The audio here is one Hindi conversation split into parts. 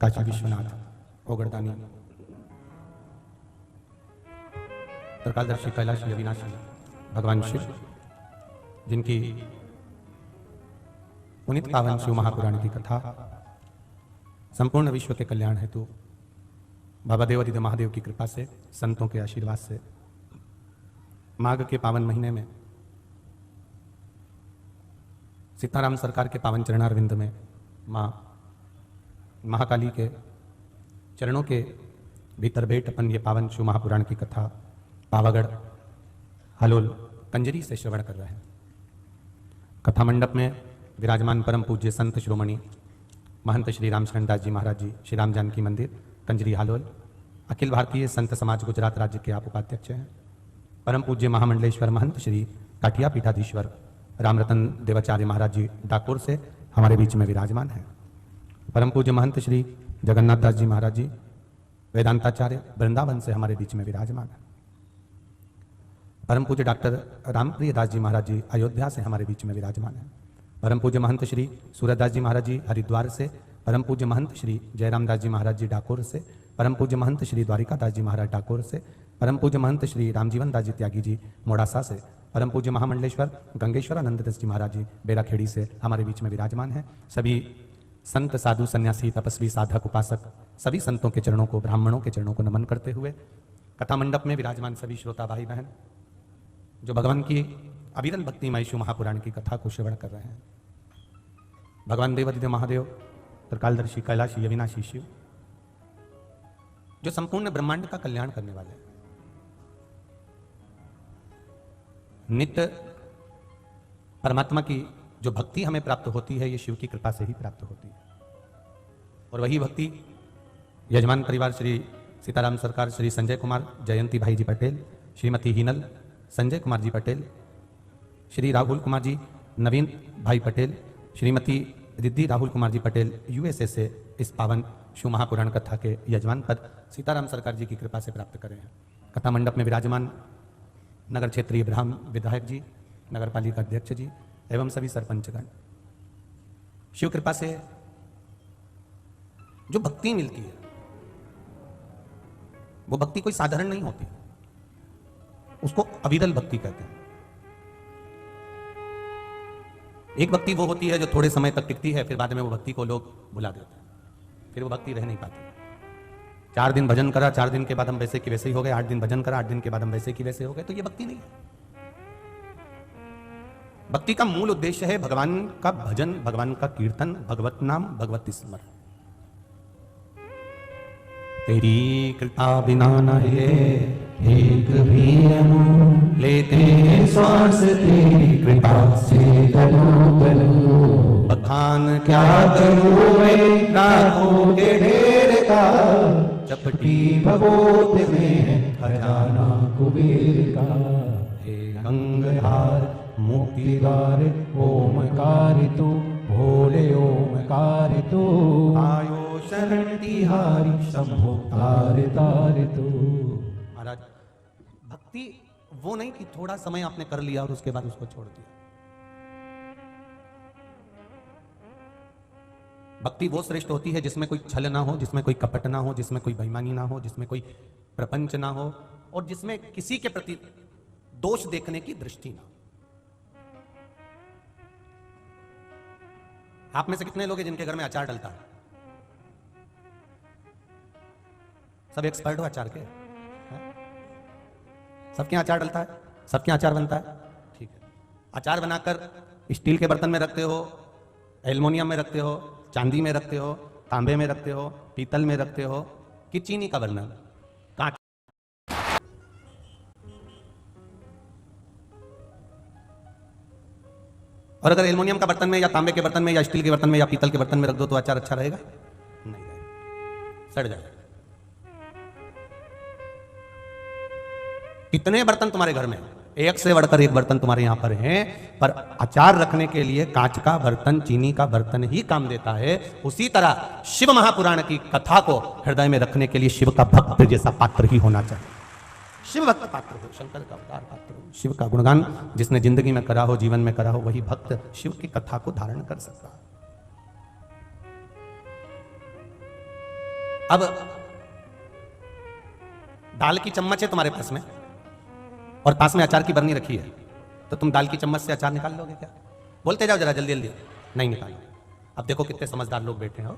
काशी विश्वनाथ ओगड़दानी त्रिकालदर्शी कैलाशी अविनाशी भगवान शिव, जिनकी पुनीत पावन शिव महापुराण की कथा संपूर्ण विश्व के कल्याण हेतु बाबा देवादिदेव महादेव की कृपा से, संतों के आशीर्वाद से माघ के पावन महीने में सीताराम सरकार के पावन चरणारविंद में माँ महाकाली के चरणों के भीतर बैठ अपन ये पावन शिव महापुराण की कथा पावागढ़ हलोल कंजरी से श्रवण कर रहे हैं। कथा मंडप में विराजमान परम पूज्य संत शिरोमणि महंत श्री रामशरण दास जी महाराज जी, श्री राम जानकी मंदिर कंजरी हालोल, अखिल भारतीय संत समाज गुजरात राज्य के आप उपाध्यक्ष हैं। परम पूज्य महामंडलेश्वर महंत श्री काठिया पीठाधीश्वर रामरतन देवाचार्य महाराज जी डाकोर से हमारे बीच में विराजमान हैं। परम पूज्य महंत श्री जगन्नाथ दास जी महाराज जी वेदांताचार्य वृंदावन से हमारे बीच में विराजमान है। परम पूज्य डॉक्टर रामप्रिय दास जी महाराज जी अयोध्या से हमारे बीच में विराजमान है। परम पूज्य महंत श्री सूरदास जी महाराज जी हरिद्वार से, परम पूज्य महंत श्री जयराम दास जी महाराज जी डाकोर से, परम पूज्य महंत श्री द्वारिका दास जी महाराज डाकोर से, परम पूज्य महंत श्री रामजीवन दास जी त्यागी जी मोड़ासा से, परम पूज्य महामंडलेश्वर गंगेश्वर आनंद दास जी महाराज जी बेलाखेड़ी से हमारे बीच में विराजमान हैं। सभी संत साधु सन्यासी तपस्वी साधक उपासक सभी संतों के चरणों को, ब्राह्मणों के चरणों को नमन करते हुए कथा मंडप में विराजमान सभी श्रोता भाई बहन जो भगवान की अविरल भक्तिमय शिव महापुराण की कथा को श्रवण कर रहे हैं। भगवान देवादिदेव महादेव त्रिकालदर्शी कैलाशी अविनाशी शिव जो संपूर्ण ब्रह्मांड का कल्याण करने वाले हैं, नित्य परमात्मा की जो भक्ति हमें प्राप्त होती है ये शिव की कृपा से ही प्राप्त होती है। और वही भक्ति यजमान परिवार श्री सीताराम सरकार, श्री संजय कुमार जयंती भाई जी पटेल, श्रीमती हिनल संजय कुमार जी पटेल, श्री राहुल कुमार जी नवीन भाई पटेल, श्रीमती रिद्धि राहुल कुमार जी पटेल यूएसए से इस पावन शिव महापुराण कथा के यजमान पद सीताराम सरकार जी की कृपा से प्राप्त करें हैं। कथा मंडप में विराजमान नगर क्षेत्रीय ब्राह्म विधायक जी, नगर पालिका अध्यक्ष जी एवं सभी सरपंचगण, शिव कृपा से जो भक्ति मिलती है वो भक्ति कोई साधारण नहीं होती, उसको अविरल भक्ति कहते हैं। एक भक्ति वो होती है जो थोड़े समय तक टिकती है, फिर बाद में वो भक्ति को लोग भुला देते हैं, फिर वो भक्ति रह नहीं पाती। 4 दिन भजन करा, 4 दिन के बाद हम वैसे की वैसे ही हो गए, 8 दिन भजन करा, 8 दिन के बाद हम वैसे की वैसे हो गए, तो ये भक्ति नहीं है। भक्ति का मूल उद्देश्य है भगवान का भजन, भगवान का कीर्तन, भगवत नाम, भगवत स्मरण। तेरी कृपा बिना न हिले एक भी अनु, लेते श्वास तेरी कृपा से तनु तनु। बखान क्या करूं मैं रातों के ढेर का, चपटी भगोत में खजाना कुबेर का। हे गंगाधार मुक्तिदार ओमकार तू, भोले ओमकार तू। आयो शरण तिहारी शंभो तार तार तू। महाराज भक्ति वो नहीं कि थोड़ा समय आपने कर लिया और उसके बाद उसको छोड़ दिया। भक्ति वो श्रेष्ठ होती है जिसमें कोई छल ना हो, जिसमें कोई कपट ना हो, जिसमें कोई बेईमानी ना हो, जिसमें कोई प्रपंच ना हो और जिसमें किसी के प्रति दोष देखने की दृष्टि ना हो। आप में से कितने लोग हैं जिनके घर में अचार डलता है? सब एक्सपर्ट हो अचार के? सबके अचार डलता है, सबके अचार बनता है, ठीक है। अचार बनाकर स्टील के बर्तन में रखते हो, एल्युमिनियम में रखते हो, चांदी में रखते हो, तांबे में रखते हो, पीतल में रखते हो कि चीनी का बर्तन, कांच। और अगर एल्युमिनियम का बर्तन में या तांबे के बर्तन में या स्टील के बर्तन में या पीतल के बर्तन में रख दो तो अचार अच्छा रहेगा? नहीं रहेगा, सड़ जाएगा। कितने बर्तन तुम्हारे घर में, एक से बढ़कर एक बर्तन तुम्हारे यहां पर हैं, पर अचार रखने के लिए कांच का बर्तन, चीनी का बर्तन ही काम देता है। उसी तरह शिव महापुराण की कथा को हृदय में रखने के लिए शिव का भक्त जैसा पात्र ही होना चाहिए। शिव भक्त पात्र हो, शंकर का अवतार पात्र हो, शिव का गुणगान जिसने जिंदगी में करा हो, जीवन में करा हो, वही भक्त शिव की कथा को धारण कर सकता है। अब दाल की चम्मच है तुम्हारे पास में और पास में अचार की बरनी रखी है, तो तुम दाल की चम्मच से अचार निकाल लोगे क्या? बोलते जाओ जरा जल्दी जल्दी। नहीं निकालो। अब देखो कितने समझदार लोग बैठे हो।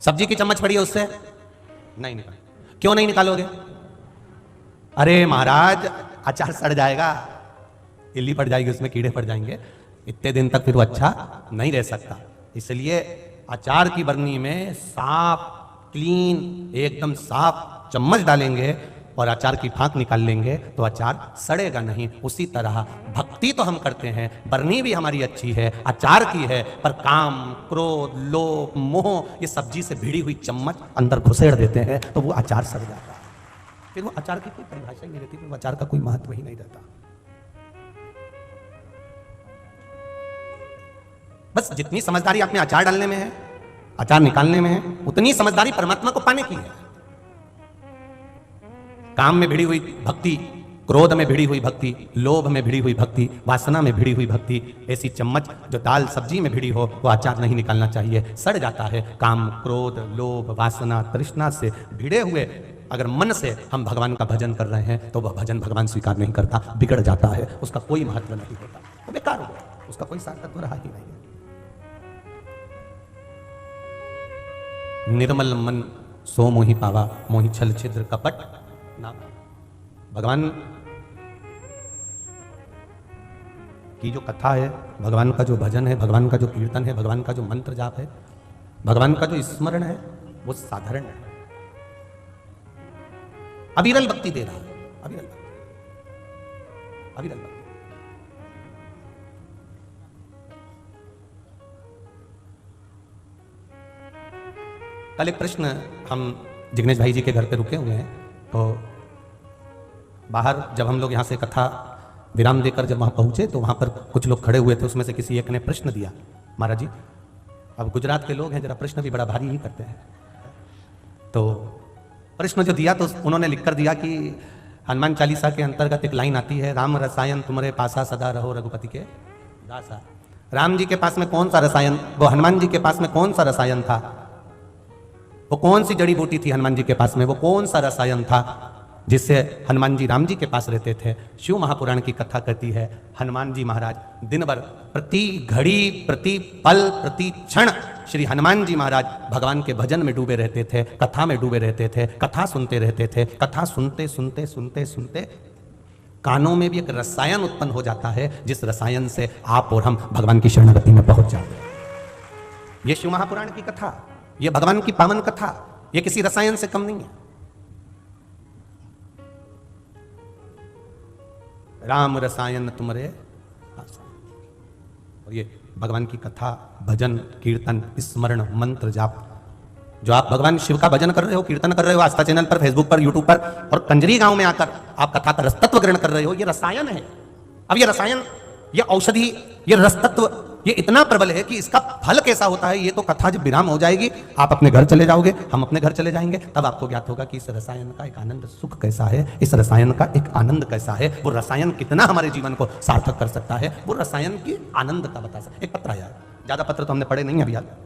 सब्जी की चम्मच पड़ी है उससे नहीं निकाल। क्यों नहीं निकालोगे? अरे महाराज अचार सड़ जाएगा, इल्ली पड़ जाएगी, उसमें कीड़े पड़ जाएंगे, इतने दिन तक फिर वो अच्छा नहीं रह सकता। इसलिए अचार की बरनी में साफ क्लीन एकदम साफ चम्मच डालेंगे और अचार की फांक निकाल लेंगे तो अचार सड़ेगा नहीं। उसी तरह भक्ति तो हम करते हैं, बरनी भी हमारी अच्छी है, अचार की है, पर काम, क्रोध, लोभ, मोह ये सब्जी से भिड़ी हुई चम्मच अंदर घुसेड़ देते हैं तो वो अचार सड़ जाता है। फिर वो अचार की कोई परिभाषा ही नहीं रहती, फिर अचार का कोई महत्व ही नहीं रहता। बस जितनी समझदारी आप में अचार डालने में है, अचार निकालने में है, उतनी समझदारी परमात्मा को पाने की है। काम में भिड़ी हुई भक्ति, क्रोध में भिड़ी हुई भक्ति, लोभ में भिड़ी हुई भक्ति, वासना में भिड़ी हुई भक्ति, ऐसी चम्मच जो दाल सब्जी में भिड़ी हो वो अचार नहीं निकालना चाहिए, सड़ जाता है। काम, क्रोध, लोभ, वासना, तृष्णा से भिड़े हुए अगर मन से हम भगवान का भजन कर रहे हैं तो वह भजन भगवान स्वीकार नहीं करता, बिगड़ जाता है, उसका कोई महत्व नहीं होता, वो बेकार हो गया, उसका कोई सार्थक रहा ही नहीं है। निर्मल मन सो मोहि पावा, मोहि छल छिद्र कपट ना। भगवान की जो कथा है, भगवान का जो भजन है, भगवान का जो कीर्तन है, भगवान का जो मंत्र जाप है, भगवान का जो स्मरण है, वो साधारण है, अविरल भक्ति दे रहा है, अविरल भक्ति, अविरल भक्ति। कल एक प्रश्न, हम जिग्नेश भाई जी के घर पे रुके हुए हैं, तो बाहर जब हम लोग यहाँ से कथा विराम देकर जब वहाँ पहुँचे तो वहाँ पर कुछ लोग खड़े हुए थे, उसमें से किसी एक ने प्रश्न दिया, महाराज जी अब गुजरात के लोग हैं, जरा प्रश्न भी बड़ा भारी ही करते हैं, तो प्रश्न जो दिया तो उन्होंने लिखकर दिया कि हनुमान चालीसा के अंतर्गत एक लाइन आती है, राम रसायन तुम्हारे पासा सदा रहो रघुपति के दासा। राम जी के पास में कौन सा रसायन, वो हनुमान जी के पास में कौन सा रसायन था, वो कौन सी जड़ी बूटी थी हनुमान जी के पास में, वो कौन सा रसायन था जिससे हनुमान जी राम जी के पास रहते थे। शिव महापुराण की कथा कहती है हनुमान जी महाराज दिन भर प्रति घड़ी, प्रति पल, प्रति क्षण श्री हनुमान जी महाराज भगवान के भजन में डूबे रहते थे, कथा में डूबे रहते थे, कथा सुनते रहते थे। कथा सुनते सुनते सुनते सुनते कानों में भी एक रसायन उत्पन्न हो जाता है, जिस रसायन से आप और हम भगवान की शरणागति में पहुंच जाते हैं। ये शिव महापुराण की कथा, ये भगवान की पावन कथा, ये किसी रसायन से कम नहीं है। राम रसायन तुमरे, और ये भगवान की कथा, भजन, कीर्तन, स्मरण, मंत्र, जाप, जो आप भगवान शिव का भजन कर रहे हो, कीर्तन कर रहे हो आस्था चैनल पर, फेसबुक पर, यूट्यूब पर, और कंजरी गांव में आकर आप कथा का रसतत्व ग्रहण कर रहे हो, ये रसायन है। अब ये रसायन, ये औषधि, ये रसतत्व, ये इतना प्रबल है कि इसका फल कैसा होता है, ये तो कथा जब विराम हो जाएगी, आप अपने घर चले जाओगे, हम अपने घर चले जाएंगे, तब आपको ज्ञात होगा कि इस रसायन का एक आनंद सुख कैसा है, इस रसायन का एक आनंद कैसा है, वो रसायन कितना हमारे जीवन को सार्थक कर सकता है, वो रसायन की आनंद का बता सकता। एक पत्र आया, ज्यादा पत्र तो हमने पढ़े नहीं अभी यार।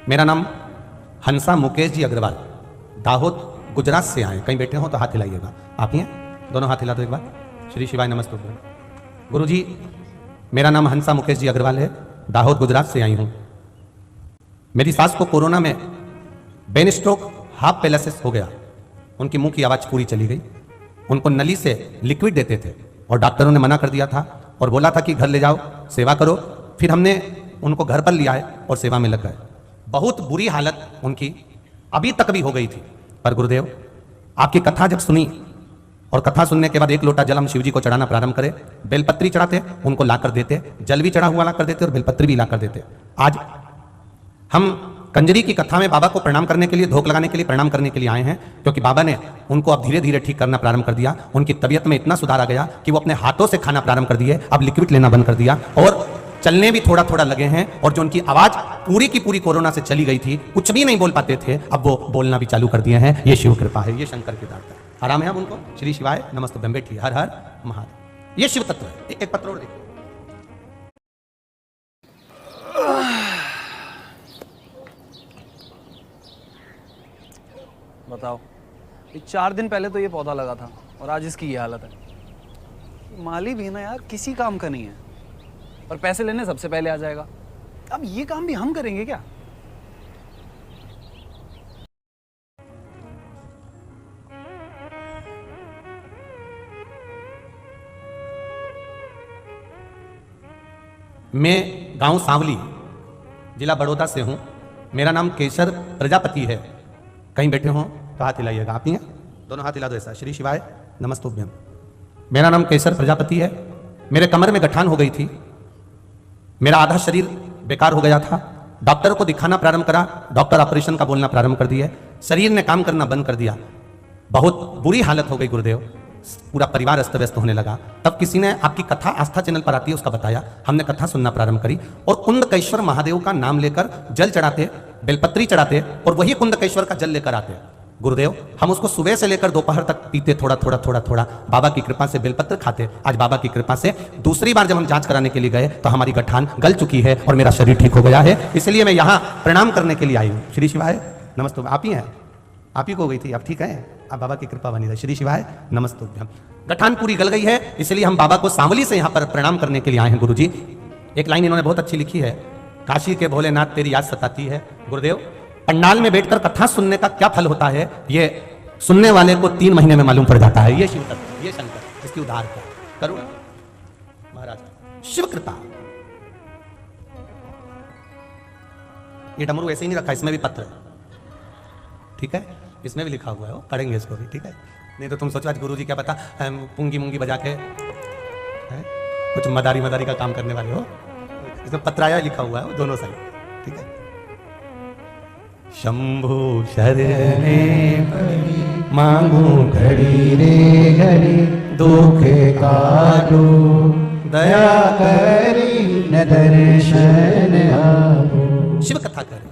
मेरा नाम हंसा मुकेश जी अग्रवाल, दाहोद गुजरात से आए। कहीं बैठे हो तो हाथ हिलाइएगा। आप ही हैं? दोनों हाथ हिला दो एक बार। श्री शिवाय नमस्ते। गुरु जी, मेरा नाम हंसा मुकेश जी अग्रवाल है, दाहोद गुजरात से आई हूँ। मेरी सास को कोरोना में ब्रेन स्ट्रोक, हाफ पैरालिसिस हो गया, उनकी मुंह की आवाज़ पूरी चली गई। उनको नली से लिक्विड देते थे और डॉक्टरों ने मना कर दिया था और बोला था कि घर ले जाओ, सेवा करो। फिर हमने उनको घर पर लिया है और सेवा में लग गए। बहुत बुरी हालत उनकी अभी तक भी हो गई थी, पर गुरुदेव आपकी कथा जब सुनी और कथा सुनने के बाद एक लोटा जल हम शिव जी को चढ़ाना प्रारंभ करें, बेलपत्री चढ़ाते, उनको लाकर देते, जल भी चढ़ा हुआ लाकर देते और बेलपत्री भी लाकर देते। आज हम कंजरी की कथा में बाबा को प्रणाम करने के लिए, धोख लगाने के लिए, प्रणाम करने के लिए आए हैं, क्योंकि बाबा ने उनको अब धीरे धीरे ठीक करना प्रारंभ कर दिया। उनकी तबीयत में इतना सुधार आ गया कि वो अपने हाथों से खाना प्रारंभ कर दिए, अब लिक्विड लेना बंद कर दिया और चलने भी थोड़ा थोड़ा लगे हैं, और जो उनकी आवाज पूरी की पूरी कोरोना से चली गई थी, कुछ भी नहीं बोल पाते थे, अब वो बोलना भी चालू कर दिए हैं। ये शिव कृपा है, ये शंकर की दाता है। आराम है अब उनको। श्री शिवाय नमस्तुभ्यम। बैठिए। हर हर महादेव। ये शिव तत्व है। एक पत्र और देखिए। बताओ, ये 4 दिन पहले तो ये पौधा लगा था और आज इसकी ये हालत है। माली भी ना यार किसी काम का नहीं है, और पैसे लेने सबसे पहले आ जाएगा। अब ये काम भी हम करेंगे क्या? मैं गांव सांवली, जिला बड़ौदा से हूं। मेरा नाम केशर प्रजापति है। कहीं बैठे हो तो हाथ हिलाइएगा। आप ही हैं? दोनों हाथ हिला दो ऐसा। श्री शिवाय नमस्तुभ्यम। मेरा नाम केशर प्रजापति है। मेरे कमर में गठान हो गई थी। मेरा आधा शरीर बेकार हो गया था। डॉक्टर को दिखाना प्रारंभ करा, डॉक्टर ऑपरेशन का बोलना प्रारंभ कर दिया। शरीर ने काम करना बंद कर दिया। बहुत बुरी हालत हो गई गुरुदेव। पूरा परिवार अस्त व्यस्त होने लगा। तब किसी ने, आपकी कथा आस्था चैनल पर आती है, उसका बताया। हमने कथा सुनना प्रारंभ करी और कुंदकेश्वर महादेव का नाम लेकर जल चढ़ाते, बेलपत्री चढ़ाते, और वही कुंदकेश्वर का जल लेकर आते। गुरुदेव, हम उसको सुबह से लेकर दोपहर तक पीते, थोड़ा थोड़ा थोड़ा थोड़ा। बाबा की कृपा से बेलपत्र खाते। आज बाबा की कृपा से दूसरी बार जब हम जांच कराने के लिए गए तो हमारी गठान गल चुकी है और मेरा शरीर ठीक हो गया है। इसलिए मैं यहाँ प्रणाम करने के लिए आई हूँ। श्री शिवाय नमस्तुभ्यम। आप ही हैं? आप ही को गई थी, आप ठीक है? आप बाबा की कृपा बनी रहे। श्री शिवाय नमस्तुभ्यम। गठान पूरी गल गई है, इसलिए हम बाबा को सांवली से यहाँ पर प्रणाम करने के लिए आए हैं। गुरुजी, एक लाइन इन्होंने बहुत अच्छी लिखी है। काशी के भोलेनाथ तेरी याद सताती है। गुरुदेव, पंडाल में बैठकर कथा सुनने का क्या फल होता है, ये सुनने वाले को 3 महीने में मालूम पड़ जाता है। ये शिव तत्व, ये शंकर, इसकी उधार क्या करुण महाराज। शिव कृपा। ये डमरू ऐसे ही नहीं रखा, इसमें भी पत्र है, ठीक है? इसमें भी लिखा हुआ है, वो पढ़ेंगे इसको भी, ठीक है? नहीं तो तुम सोचो आज गुरुजी क्या पता पुंगी मुंगी बजा के कुछ मदारी मदारी का काम करने वाले हो। इसमें पत्राया लिखा हुआ है, वो दोनों साइड, ठीक है? शंभु शरणे मांगू घड़ी रे घड़ी, दुख काटो दया करी न दर्शन आबो। शिव कथा करें।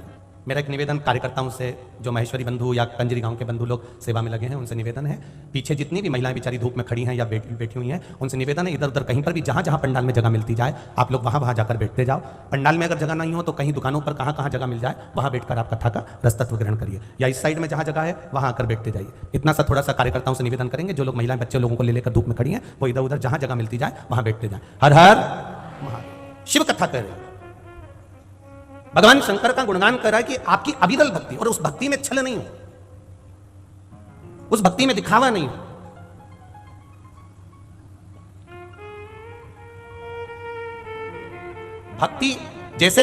मेरा एक निवेदन कार्यकर्ताओं से, जो महेश्वरी बंधु या कंजरी गांव के बंधु लोग सेवा में लगे हैं, उनसे निवेदन है, पीछे जितनी भी महिलाएं बेचारी धूप में खड़ी हैं या बैठी हुई हैं, उनसे निवेदन है, इधर उधर कहीं पर भी जहां जहां पंडाल में जगह मिलती जाए, आप लोग वहां वहां जाकर बैठते जाओ। पंडाल में अगर जगह नहीं हो तो कहीं दुकानों पर कहां कहां जगह मिल जाए, वहां बैठकर आप कथा का रसतत्व ग्रहण करिए, या इस साइड में जहां जगह है वहां आकर बैठते जाइए। इतना सा थोड़ा सा कार्यकर्ताओं से निवेदन करेंगे। जो लोग महिलाएं बच्चे लोगों को ले लेकर धूप में खड़ी हैं, वो इधर उधर जहां जगह मिलती जाए वहां बैठते जाए। हर हर महादेव। शिव कथा करें। भगवान शंकर का गुणगान कर रहा है कि आपकी अविरल भक्ति, और उस भक्ति में छल नहीं हो, उस भक्ति में दिखावा नहीं हो। भक्ति जैसे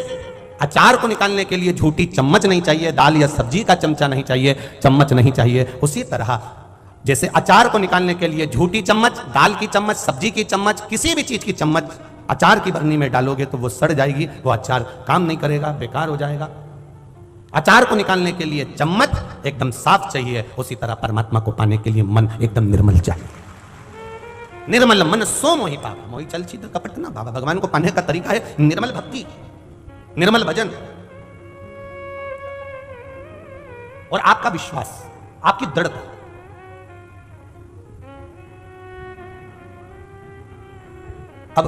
अचार को निकालने के लिए झूठी चम्मच नहीं चाहिए, दाल या सब्जी का चमचा नहीं चाहिए, चम्मच नहीं चाहिए, उसी तरह जैसे अचार को निकालने के लिए झूठी चम्मच, दाल की चम्मच, सब्जी की चम्मच, किसी भी चीज की चम्मच अचार की बरनी में डालोगे तो वो सड़ जाएगी, वो अचार काम नहीं करेगा, बेकार हो जाएगा। अचार को निकालने के लिए चम्मच एकदम साफ चाहिए, उसी तरह परमात्मा को पाने के लिए मन एकदम निर्मल चाहिए। निर्मल मन सो मोहि पाप मोहि चल छिद्र कपट ना बाबा। भगवान को पाने का तरीका है निर्मल भक्ति, निर्मल भजन, और आपका विश्वास, आपकी दृढ़ता। अब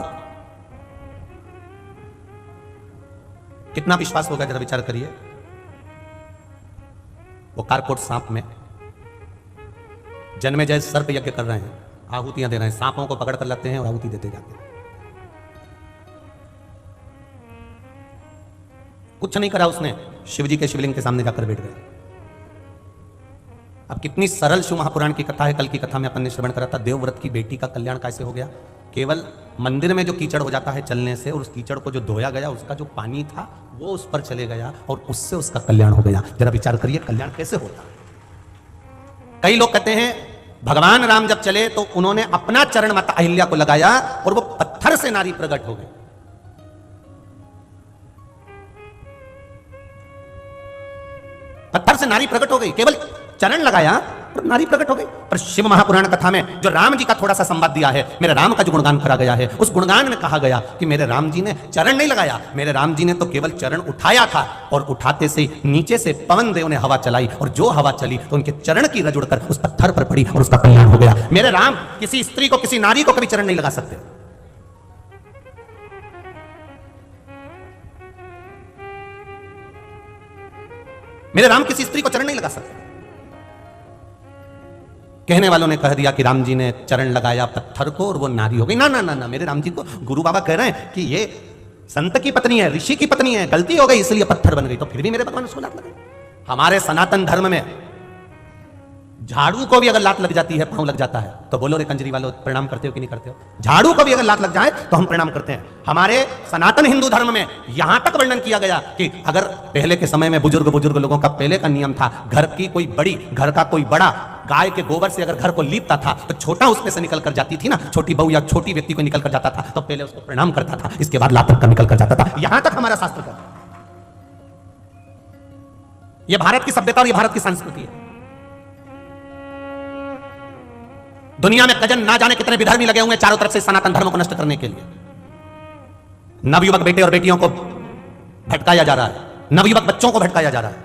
कितना विश्वास होगा जरा विचार करिए। वो कारकोट सांप में जन्मेजय सर्प यज्ञ कर रहे हैं, आहुतियां दे रहे हैं, सांपों को पकड़ कर लाते हैं और आहुति देते जाते हैं। कुछ नहीं करा उसने, शिवजी के शिवलिंग के सामने जाकर बैठ गए। अब कितनी सरल शिव महापुराण की कथा है। कल की कथा में अपन ने श्रवण करा था, देवव्रत की बेटी का कल्याण कैसे हो गया। केवल मंदिर में जो कीचड़ हो जाता है चलने से, और उस कीचड़ को जो धोया गया, उसका जो पानी था वो उस पर चले गया और उससे उसका कल्याण हो गया। जरा विचार करिए कल्याण कैसे होता। कई लोग कहते हैं भगवान राम जब चले तो उन्होंने अपना चरण माता अहिल्या को लगाया और वो पत्थर से नारी प्रकट हो गई। पत्थर से नारी प्रकट हो गई, केवल चरण लगाया और नारी प्रकट हो गई। पर शिव महापुराण कथा में जो राम जी का थोड़ा सा संवाद दिया है, मेरे राम का जो गुणगान करा गया है, उस गुणगान में कहा गया कि मेरे राम जी ने चरण नहीं लगाया, मेरे राम जी ने तो केवल चरण उठाया था, और उठाते से नीचे से पवन देव ने हवा चलाई, और जो हवा चली तो उनके चरण की रज उड़कर उस पत्थर पर पड़ी और उसका कल्याण हो गया। मेरे राम किसी स्त्री को, किसी नारी को कभी चरण नहीं लगा सकते। मेरे राम किसी स्त्री को चरण नहीं लगा सकते। कहने वालों ने कह दिया कि राम जी ने चरण लगाया पत्थर को और वो नारी हो गई। ना ना ना ना, मेरे राम जी को गुरु बाबा कह रहे हैं कि ये संत की पत्नी है, ऋषि की पत्नी है, गलती हो गई इसलिए पत्थर बन गई। तो फिर भी मेरे भगवान उसको लात लगे। हमारे सनातन धर्म में झाड़ू को भी अगर लात लग जाती है, पांव लग जाता है, तो बोलो रे कंजरी वालों, प्रणाम करते हो कि नहीं करते हो? झाड़ू को भी अगर लात लग जाए तो हम प्रणाम करते हैं। हमारे सनातन हिंदू धर्म में यहां तक वर्णन किया गया कि अगर पहले के समय में बुजुर्ग लोगों का पहले का नियम था, घर की कोई बड़ी, घर का कोई बड़ा गाय के गोबर से अगर घर को लीपता था तो छोटा उसमें से निकल कर जाती थी ना, छोटी बहू या छोटी व्यक्ति को निकल कर जाता था तो पहले उसको प्रणाम करता था, इसके बाद लात का निकल कर जाता था। यहां तक हमारा शास्त्र का, यह भारत की सभ्यता और यह भारत की संस्कृति है। दुनिया में गजन ना जाने कितने विधर्मी लगे हुए चारों तरफ से सनातन धर्म को नष्ट करने के लिए। नवयुवक बेटे और बेटियों को भटकाया जा रहा है, नवयुवक बच्चों को भटकाया जा रहा है,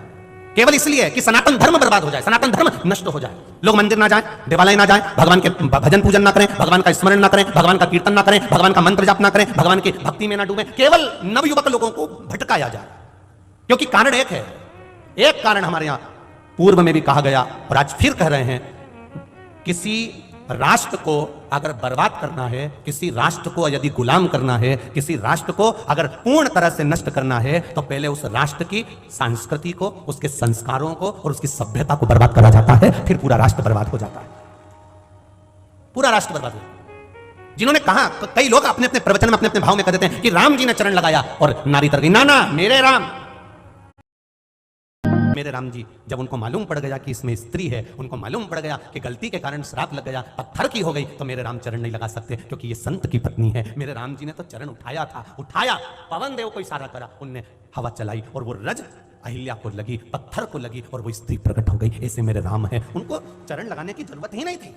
केवल इसलिए कि सनातन धर्म बर्बाद हो जाए, सनातन धर्म नष्ट हो जाए। लोग मंदिर ना जाएं, देवालय ना जाएं, भगवान के भजन पूजन ना करें, भगवान का स्मरण ना करें, भगवान का कीर्तन ना करें, भगवान का मंत्र जाप ना करें, भगवान की भक्ति में ना डूबें, केवल नवयुवक लोगों को भटकाया जाए। क्योंकि कारण एक है, एक कारण हमारे यहां पूर्व में भी कहा गया और आज फिर कह रहे हैं, किसी राष्ट्र को अगर बर्बाद करना है, किसी राष्ट्र को यदि गुलाम करना है, किसी राष्ट्र को अगर पूर्ण तरह से नष्ट करना है, तो पहले उस राष्ट्र की संस्कृति को, उसके संस्कारों को और उसकी सभ्यता को बर्बाद करा जाता है, फिर पूरा राष्ट्र बर्बाद हो जाता है। पूरा राष्ट्र बर्बाद हो जाता है। जिन्होंने कहा, तो कई लोग अपने अपने प्रवचन में अपने अपने भाव में कह देते हैं कि राम जी ने चरण लगाया और नारी तर गई। ना ना, मेरे राम जी जब उनको मालूम पड़ गया कि इसमें स्त्री है, उनको मालूम पड़ गया कि गलती के कारण श्राप लग गया, पत्थर की हो गई, तो मेरे राम चरण नहीं लगा सकते क्योंकि ये संत की पत्नी है। मेरे राम जी ने तो चरण उठाया था, उठाया, पवन देव को इशारा करा, उनने हवा चलाई और वो रज अहिल्या को लगी, पत्थर को लगी और वो स्त्री प्रकट हो गई। ऐसे मेरे राम है, उनको चरण लगाने की जरूरत ही नहीं थी।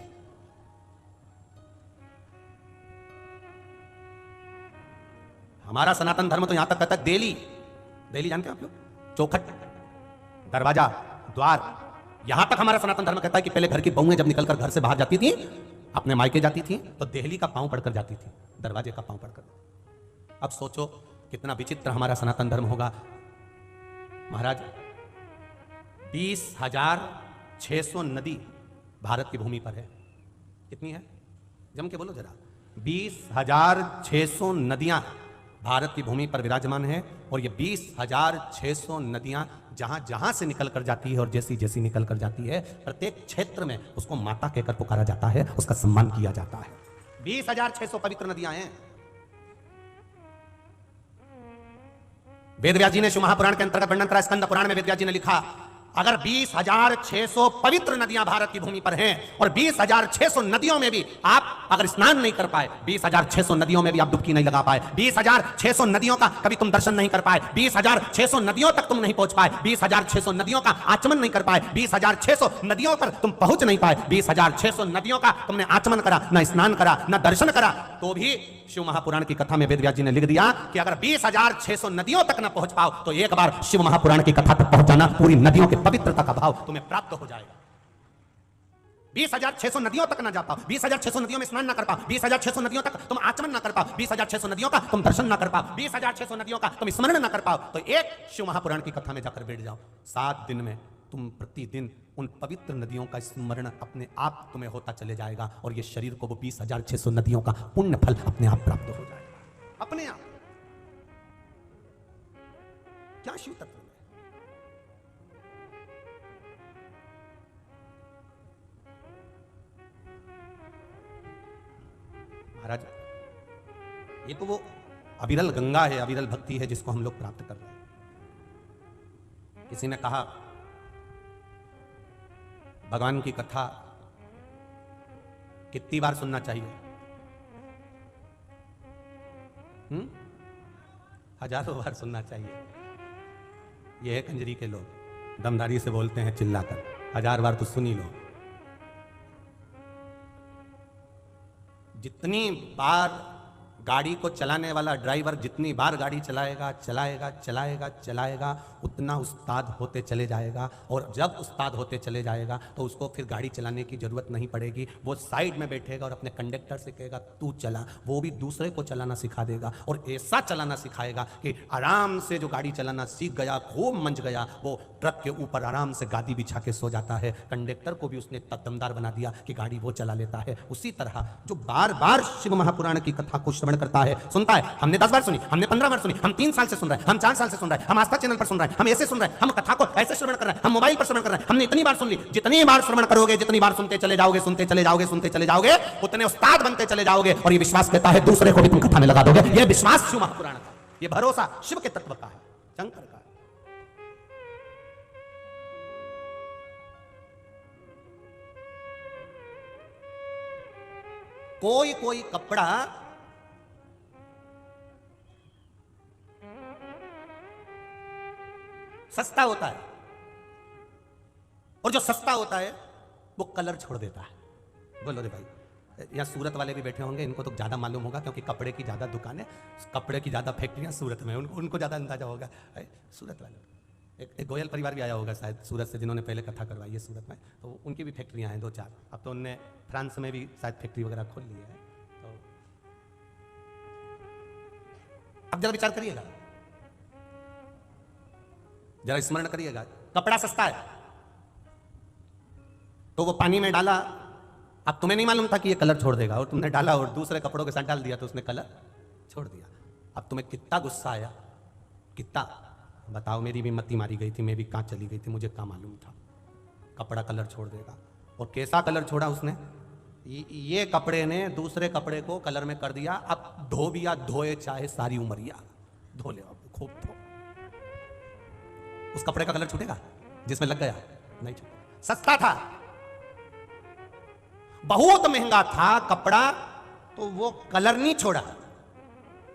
हमारा सनातन धर्म तो यहां तक कहता है देली जानते हैं आप लोग, चौखट, दरवाजा, द्वार, यहां तक हमारा सनातन धर्म कहता है कि पहले घर की बहुएं जब निकलकर घर से बाहर जाती थी, अपने मायके जाती थी, तो देहली का पांव पड़कर जाती थी, दरवाजे का पांव पड़कर। अब सोचो कितना विचित्र हमारा सनातन धर्म होगा। महाराज 20,600 नदी भारत की भूमि पर है। कितनी है? जम के बोलो जरा। 20,600 नदियां भारत की भूमि पर विराजमान है, और ये 20,600 नदियां जहां जहां से निकल कर जाती है और जैसी जैसी निकल कर जाती है, प्रत्येक क्षेत्र में उसको माता कहकर पुकारा जाता है, उसका सम्मान किया जाता है। 20,600 पवित्र नदियां हैं। वेदव्यास जी ने शिव महापुराण के अंतर्गत वर्णन करा, स्कंद पुराण में वेदव्यास जी ने लिखा, अगर 20,600 पवित्र नदियां भारत की भूमि पर हैं और 20,600 नदियों में भी आप अगर स्नान नहीं कर पाए, 20,600 नदियों में भी आप डुबकी नहीं लगा पाए, 20,600 नदियों का कभी तुम दर्शन नहीं कर पाए, 20,600 नदियों तक तुम नहीं पहुंच पाए, 20,600 नदियों का आचमन नहीं कर पाए, 20,600 नदियों पर तुम पहुंच नहीं पाए, 20,600 नदियों का तुमने आचमन करा, ना स्नान करा, ना दर्शन करा, तो भी शिव महापुराण की कथा में वेदव्यास जी ने लिख दिया कि अगर 20,600 नदियों तक ना पहुंच पाओ तो एक बार शिव महापुराण की कथा तक पहुंचाना, पूरी नदियों के पवित्रता का भाव तुम्हें प्राप्त हो जाएगा। 20,600 नदियों तक ना जा पाओ, 20,600 नदियों में स्नान ना कर पाओ, 20,600 नदियों तक तुम आचमन ना कर पाओ, 20,600 नदियों का तुम दर्शन ना कर पाओ, 20,600 नदियों का तुम स्मरण ना कर पाओ, तो एक शिव महापुराण की कथा में जाकर बैठ जाओ। 7 दिन में तुम प्रतिदिन उन पवित्र नदियों का स्मरण अपने आप तुम्हें होता चले जाएगा, और ये शरीर को वो 20,600 नदियों का पुण्य फल अपने आप प्राप्त हो जाएगा, अपने आप। क्या शिव तत्व है? महाराज, ये तो वो अविरल गंगा है, अविरल भक्ति है जिसको हम लोग प्राप्त कर रहे हैं। किसी ने कहा भगवान की कथा कितनी बार सुनना चाहिए? हजारों बार सुनना चाहिए। ये है कंजरी के लोग, दमदारी से बोलते हैं चिल्लाकर, 1000 बार तो सुन ही लो। जितनी बार गाड़ी को चलाने वाला ड्राइवर जितनी बार गाड़ी चलाएगा चलाएगा चलाएगा चलाएगा उतना उस्ताद होते चले जाएगा, और जब उस्ताद होते चले जाएगा तो उसको फिर गाड़ी चलाने की ज़रूरत नहीं पड़ेगी। वो साइड में बैठेगा और अपने कंडक्टर से कहेगा तू चला, वो भी दूसरे को चलाना सिखा देगा और ऐसा चलाना सिखाएगा कि आराम से जो गाड़ी चलाना सीख गया, खूब मंझ गया, वो ट्रक के ऊपर आराम से गादी बिछा के सो जाता है। कंडक्टर को भी उसने दमदार बना दिया कि गाड़ी वो चला लेता है। उसी तरह जो बार बार शिव महापुराण की कथा को श्रवण करता है, सुनता है, हमने 10 बार सुनी, हमने 15 बार सुनी, हम 3 साल से सुन रहे हैं, हम 4 साल से सुन रहे हैं, हम आस्था चैनल पर सुन रहे हैं, हम ऐसे सुन रहे हैं, हम कथा को ऐसे श्रवण कर रहे हैं, हम मोबाइल पर श्रवण कर रहे हैं, हमने इतनी बार सुन ली। जितनी बार श्रवण करोगे, जितनी बार सुनते चले जाओगे, सुनते चले जाओगे, सुनते चले जाओगे, उतने उस्ताद बनते चले जाओगे। और ये विश्वास कहता है दूसरे को भी तुम कथा में लगा दोगे। ये विश्वास शिव महापुराण का, ये भरोसा शिव के तत्व का है, शंकर का। कोई कोई कपड़ा सस्ता होता है, और जो सस्ता होता है वो कलर छोड़ देता है। बोलो रे भाई, यहाँ सूरत वाले भी बैठे होंगे, इनको तो ज़्यादा मालूम होगा क्योंकि कपड़े की ज़्यादा दुकानें, कपड़े की ज़्यादा फैक्ट्रियाँ सूरत में, उनको ज़्यादा अंदाजा होगा। सूरत वाले एक गोयल परिवार भी आया होगा शायद सूरत से, जिन्होंने पहले कथा करवाई है सूरत में, तो उनकी भी फैक्ट्रियाँ हैं 2-4। अब तो उनने फ्रांस में भी शायद फैक्ट्री वगैरह खोल ली है। तो अब जरा विचार करिएगा, जरा स्मरण करिएगा, कपड़ा सस्ता है तो वो पानी में डाला, अब तुम्हें नहीं मालूम था कि ये कलर छोड़ देगा, और तुमने डाला और दूसरे कपड़ों के साथ डाल दिया तो उसने कलर छोड़ दिया। अब तुम्हें कितना गुस्सा आया, कितना, बताओ। मेरी भी मत्ती मारी गई थी, मैं भी कहाँ चली गई थी, मुझे क्या मालूम था कपड़ा कलर छोड़ देगा। और कैसा कलर छोड़ा उसने, ये कपड़े ने दूसरे कपड़े को कलर में कर दिया। अब धोबिया धोए चाहे सारी उमरिया, धो ले, खूब धो। उस कपड़े का कलर छूटेगा जिसमें लग गया? नहीं छूटेगा। सस्ता था, बहुत महंगा था कपड़ा, तो वो कलर नहीं छोड़ा।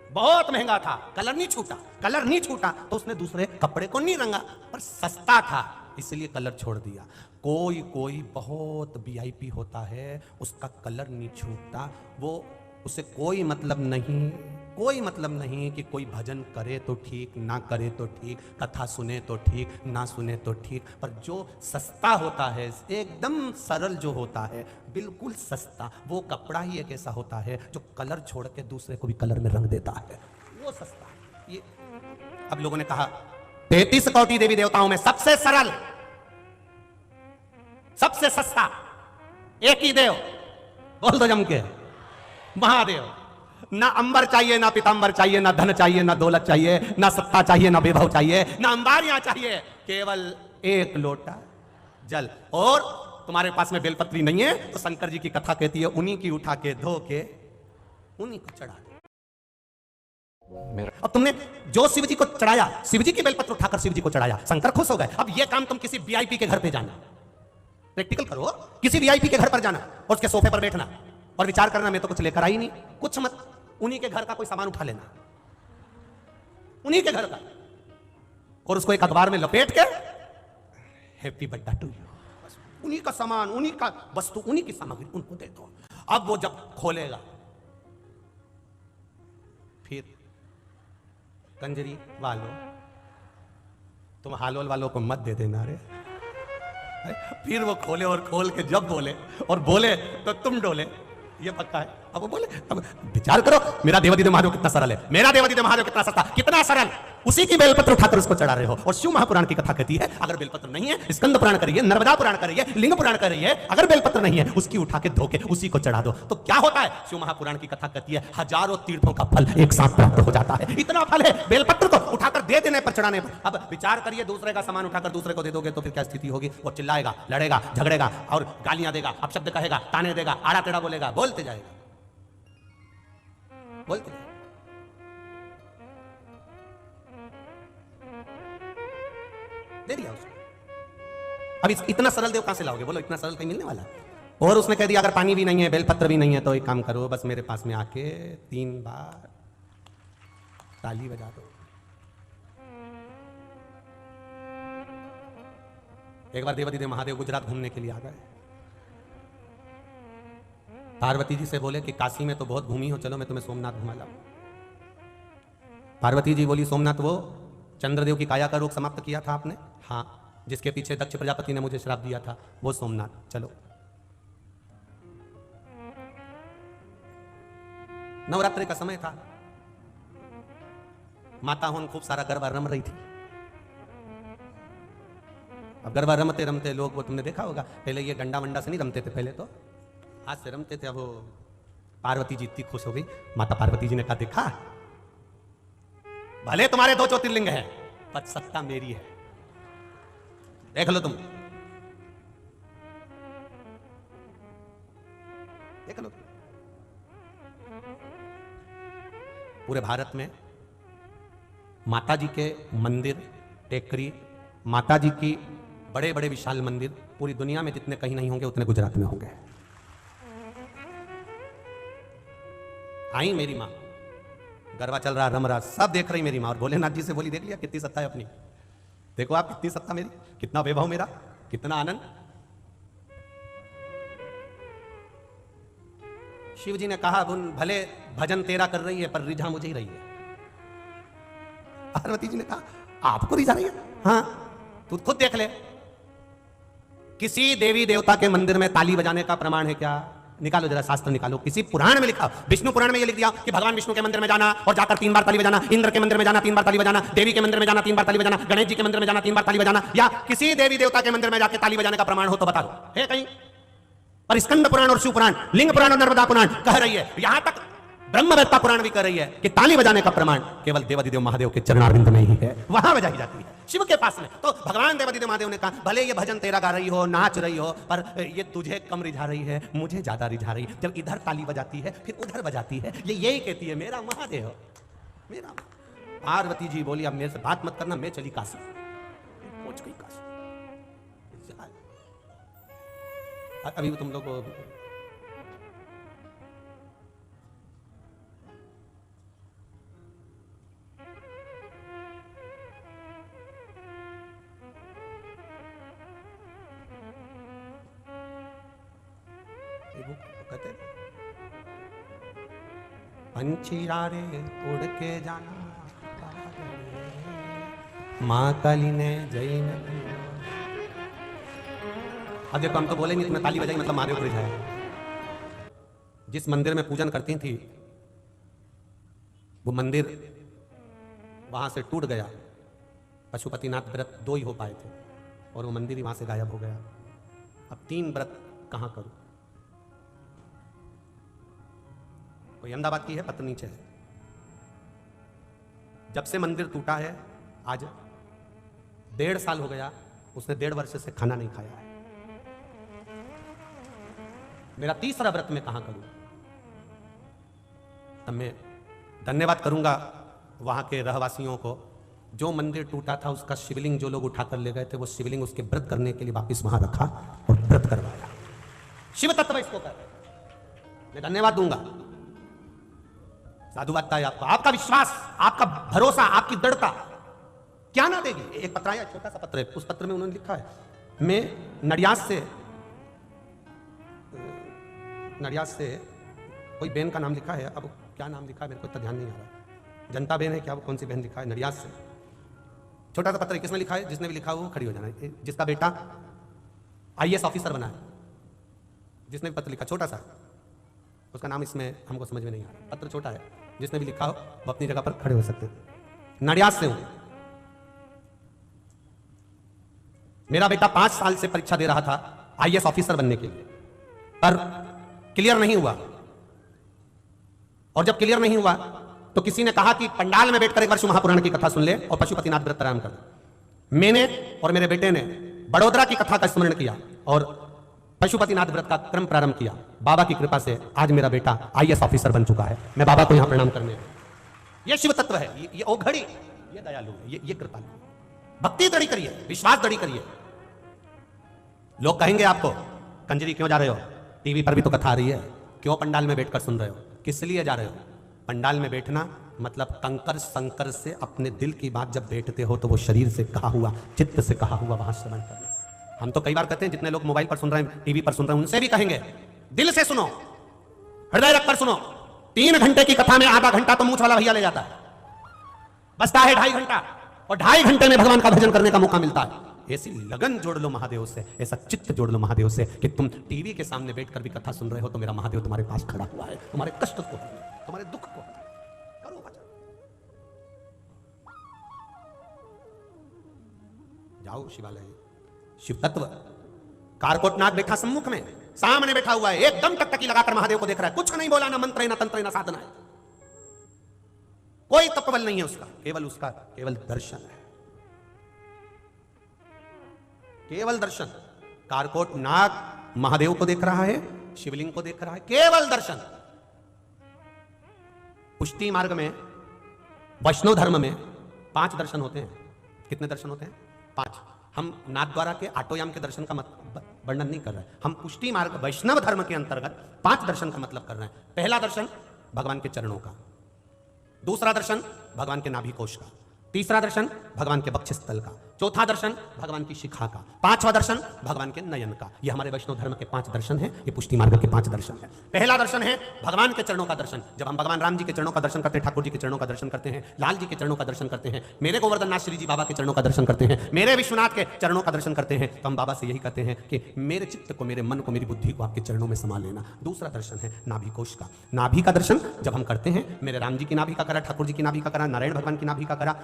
बहुत महंगा था, कलर नहीं छूटा, कलर नहीं छूटा तो उसने दूसरे कपड़े को नहीं रंगा, पर सस्ता था इसलिए कलर छोड़ दिया। कोई कोई बहुत वीआईपी होता है, उसका कलर नहीं छूटता, वो उसे कोई मतलब नहीं, कोई मतलब नहीं कि कोई भजन करे तो ठीक, ना करे तो ठीक, कथा सुने तो ठीक, ना सुने तो ठीक। पर जो सस्ता होता है, एकदम सरल जो होता है, बिल्कुल सस्ता, वो कपड़ा ही एक ऐसा होता है जो कलर छोड़ के दूसरे को भी कलर में रंग देता है, वो सस्ता। ये अब लोगों ने कहा 33 कोटि देवी देवताओं में सबसे सरल, सबसे सस्ता एक ही देव, बोल दो जम के, महादेव। ना अंबर चाहिए, ना पीतांबर चाहिए, ना धन चाहिए, ना दौलत चाहिए, ना सत्ता चाहिए, ना वैभव चाहिए, ना अंबारियां चाहिए, केवल एक लोटा जल। और तुम्हारे पास में बेलपत्री नहीं है तो शंकर जी की कथा कहती है उन्हीं की उठा के धो के उन्हीं को चढ़ा दे। अब तुमने जो शिव जी को चढ़ाया, शिव जी की बेलपत्र उठाकर शिव जी को चढ़ाया, शंकर खुश हो गए। अब यह काम तुम किसी वीआईपी के घर पे जाना, प्रैक्टिकल करो, किसी वीआईपी के घर पर जाना और उसके सोफे पर बैठना और विचार करना मैं तो कुछ लेकर आई नहीं, कुछ मत, उन्हीं के घर का कोई सामान उठा लेना, उन्हीं के घर का, और उसको एक अखबार में लपेट के हैप्पी बर्थडे टू यू, उन्हीं का सामान, उन्हीं का वस्तु, उन्हीं की सामग्री उनको दे दो। अब वो जब खोलेगा फिर कंजरी वालों, तुम हालोल वालों को मत दे देना रे। फिर वो खोले और खोल के जब बोले और बोले तो तुम डोले, ये पक्का है। अब वो बोले, अब विचार करो, मेरा देवादिदेव महादेव कितना सरल है, मेरा देवादिदेव महादेव कितना सस्ता, कितना सरल, उसी की बेलपत्र उठाकर उसको चढ़ा रहे हो। और शिव महापुराण की कथा कहती है अगर बेलपत्र नहीं है, स्कंद पुराण करिए, नर्मदा पुराण करिए, लिंग पुराण करिए, अगर बेलपत्र नहीं है उसकी उठा के धो के उसी को चढ़ा दो, तो क्या होता है? शिव महापुराण की कथा कहती है हजारों तीर्थों का फल एक साथ प्राप्त हो जाता है। इतना फल है बेलपत्र को उठाकर दे देने पर, चढ़ाने पर। अब विचार करिए, दूसरे का सामान उठाकर दूसरे को दे दोगे तो फिर क्या स्थिति होगी? वो चिल्लाएगा, लड़ेगा, झगड़ेगा और गालियां देगा, अपशब्द कहेगा, ताने देगा, आड़ा टेढ़ा बोलेगा, बोलते जाएगा, बोलते जाएगा। दे दिया उसको। अब इतना सरल देव कहां से लाओगे? बोलो, इतना सरल कहीं मिलने वाला? और उसने कह दिया अगर पानी भी नहीं है, बेलपत्र भी नहीं है, तो एक काम करो, बस मेरे पास में आके 3 बार ताली बजा दो। एक बार देवादिदेव महादेव गुजरात घूमने के लिए आ गए, पार्वती जी से बोले कि काशी में तो बहुत घूमी हो, चलो मैं तुम्हें सोमनाथ घुमा लाऊं। पार्वती जी बोली, सोमनाथ वो चंद्रदेव की काया का रोग समाप्त किया था आपने? हाँ। जिसके पीछे दक्ष प्रजापति ने मुझे श्राप दिया था, वो सोमनाथ, चलो। नवरात्रि का समय था, माता होन खूब सारा गरबा रम रही थी। अब गरबा रमते रमते लोग, वो तुमने देखा होगा, पहले ये गंडा वंडा से नहीं रमते थे, पहले तो हाथ से रमते थे। अब वो पार्वती जी इतनी खुश हो गई, माता पार्वती जी ने कहा, देखा भले तुम्हारे 2 ज्योतिर्लिंग है पर सत्ता मेरी है, देख लो तुम, देख लो। पूरे भारत में माता जी के मंदिर, टेकरी, माता जी की बड़े बड़े विशाल मंदिर पूरी दुनिया में जितने कहीं नहीं होंगे उतने गुजरात में होंगे। आई मेरी मां, गरबा चल रहा, रम रहा, सब देख रही मेरी मां, और भोलेनाथ जी से बोली, देख लिया कितनी सत्ता है अपनी, देखो आप कितनी सत्ता मेरी, कितना वैभव मेरा, कितना आनंद। शिव जी ने कहा, भले भजन तेरा कर रही है पर रिझा मुझे ही रही है। पार्वती जी ने कहा, आपको रिझा रही है? हाँ, तू खुद देख ले, किसी देवी देवता के मंदिर में ताली बजाने का प्रमाण है क्या? निकालो जरा, शास्त्र निकालो, किसी पुराण में लिखा, विष्णु पुराण में ये लिख दिया कि भगवान विष्णु के मंदिर में जाना और जाकर 3 बार ताली बजाना, इंद्र के मंदिर में जाना 3 बार ताली बजाना, देवी के मंदिर में जाना 3 बार ताली बजाना, गणेश जी के मंदिर में जाना 3 बार ताली बजाना, या किसी देवी देवता के मंदिर में जाकर ताली बजाने का प्रमाण हो तो बता दो, है कहीं? पर स्कंद पुराण और शिव पुराण, लिंग पुराण और नर्मदा पुराण कह रही है, यहां तक ब्रह्मवेत्ता पुराण भी कह रही है कि ताली बजाने का प्रमाण केवल देवादिदेव महादेव के चरणारविंद में ही है, वहां बजाई जाती है, शिव के पास में। तो भगवान देवादिदेव महादेव ने कहा, भले ये भजन तेरा गा रही हो, नाच रही हो, पर ये तुझे कम रिझा रही है, मुझे ज्यादा रिझा रही है। जब इधर ताली बजाती है फिर उधर बजाती है, ये यही कहती है, मेरा महादेव, मेरा। पार्वती जी बोली, अब मेरे से बात मत करना, मैं चली काशी, पहुंच गई काशी। अभी तुम लोग कहते, पंछी रे उड़ के जाना, माँ काली ने जय न। अब देखो, हम तो बोलेंगे तुम्हें ताली बजाई मतलब महादेव को रिझाया। जिस मंदिर में पूजन करती थी वो मंदिर वहां से टूट गया, पशुपतिनाथ व्रत 2 ही हो पाए थे और वो मंदिर ही वहां से गायब हो गया। अब 3 व्रत कहां करूं? कोई अहमदाबाद की है, पत्र नीचे है। जब से मंदिर टूटा है आज 1.5 साल हो गया, उसने 1.5 वर्ष से खाना नहीं खाया है। मेरा 3रा व्रत मैं कहां करूं? तब मैं धन्यवाद करूंगा वहां के रहवासियों को, जो मंदिर टूटा था उसका शिवलिंग जो लोग उठाकर ले गए थे, वो शिवलिंग उसके व्रत करने के लिए वापस वहां रखा और व्रत करवाया। शिव तत्व इसको कर, मैं धन्यवाद दूंगा। साधुवादता है आपका, आपका विश्वास, आपका भरोसा, आपकी दृढ़ता क्या ना देगी। एक पत्र आया, छोटा सा पत्र है, उस पत्र में उन्होंने लिखा है, मैं नडियाद से कोई बहन का नाम लिखा है, अब क्या नाम लिखा है मेरे को इतना ध्यान नहीं आ रहा, जनता बहन है क्या, वो कौन सी बहन लिखा है, नडियाद से छोटा सा पत्र है। किसने लिखा है? जिसने भी लिखा हो वो खड़ी हो जाना है। जिसका बेटा IAS ऑफिसर बना है, जिसने भी पत्र लिखा, छोटा सा, उसका नाम इसमें हमको समझ में नहीं आ रहा, पत्र छोटा है, जिसने भी लिखा हो वो अपनी जगह पर खड़े हो सकते हैं। नडियाद से हूं, मेरा बेटा 5 साल से परीक्षा दे रहा था IAS ऑफिसर बनने के लिए, पर क्लियर नहीं हुआ। और जब क्लियर नहीं हुआ तो किसी ने कहा कि पंडाल में बैठकर एक बार शिव महापुराण की कथा सुन ले और पशुपतिनाथ व्रत प्रारंभ कर। मैंने और मेरे बेटे ने बड़ोदरा की कथा का स्मरण किया और पशुपतिनाथ व्रत का क्रम प्रारंभ किया। बाबा की कृपा से आज मेरा बेटा IAS ऑफिसर बन चुका है। मैं बाबा को यहां प्रणाम करने, ये शिव तत्व है, ये ओघड़ी, ये दयालु है, ये कृपालु। भक्ति दड़ी करिए, विश्वास दड़ी करिए। लोग कहेंगे आपको, कंजरी क्यों जा रहे हो, टीवी पर भी तो कथा आ रही है, क्यों पंडाल में बैठकर सुन रहे हो, किस लिए जा रहे हो? पंडाल में बैठना मतलब कंकर संकर से अपने दिल की बात जब बैठते हो तो वो शरीर से कहा हुआ, चित्त से कहा हुआ वहां श्रवण करना। हम तो कई बार कहते हैं, जितने लोग मोबाइल पर सुन रहे हैं, टीवी पर सुन रहे हैं, उनसे भी कहेंगे दिल से सुनो, हृदय रखकर सुनो, 3 घंटे की कथा में आधा घंटा तो मूछ वाला भैया ले जाता है, बचता है 2.5 घंटा, और 2.5 घंटे में भगवान का भजन करने का मौका मिलता है। ऐसी लगन जोड़ लो महादेव से, ऐसा चित्त जोड़ लो महादेव से कि तुम टीवी के सामने बैठकर भी कथा सुन रहे हो तो मेरा महादेव तुम्हारे पास खड़ा हुआ है, तुम्हारे कष्ट को, तुम्हारे दुख को। करो भजन, जाओ शिवालय। शिव तत्व कारकोटनाथ बैठा सम्मुख में, सामने बैठा हुआ है, एकदम टकटकी लगाकर महादेव को देख रहा है, कुछ नहीं बोला, ना मंत्र है, ना तंत्र है, ना साधना है, कोई तपबल नहीं है उसका, केवल दर्शन है, केवल दर्शन। कारकोटनाथ महादेव को देख रहा है, शिवलिंग को देख रहा है, केवल दर्शन। पुष्टि मार्ग में, वैष्णव धर्म में 5 दर्शन होते हैं। कितने दर्शन होते हैं? 5। हम नाथद्वारा के आटोयाम के दर्शन का वर्णन नहीं कर रहे हैं, हम पुष्टि मार्ग वैष्णव धर्म के अंतर्गत 5 दर्शन का मतलब कर रहे हैं। पहला दर्शन भगवान के चरणों का, दूसरा दर्शन भगवान के नाभि कोश का, तीसरा दर्शन भगवान के वक्षस्थल का, चौथा दर्शन भगवान की शिखा का, 5वां दर्शन भगवान के नयन का। ये हमारे वैष्णव धर्म के 5 दर्शन हैं, ये पुष्टि मार्ग के 5 दर्शन हैं। पहला दर्शन है भगवान के चरणों का दर्शन। जब हम भगवान राम जी के चरणों का दर्शन करते हैं, ठाकुर जी के चरणों का दर्शन करते हैं, लाल जी के चरणों का दर्शन करते हैं, मेरे गोवर्धन नाथ श्री जी बाबा के चरणों का दर्शन करते हैं, मेरे विश्वनाथ के चरणों का दर्शन करते हैं, तो हम बाबा से यही कहते हैं कि मेरे चित्त को, मेरे मन को, मेरी बुद्धि को आपके चरणों में समा लेना। दूसरा दर्शन है नाभि कोश का। नाभि का दर्शन जब हम करते हैं, मेरे राम जी की नाभि का करा, ठाकुर जी की नाभि का करा, नारायण भगवान की नाभि का करा,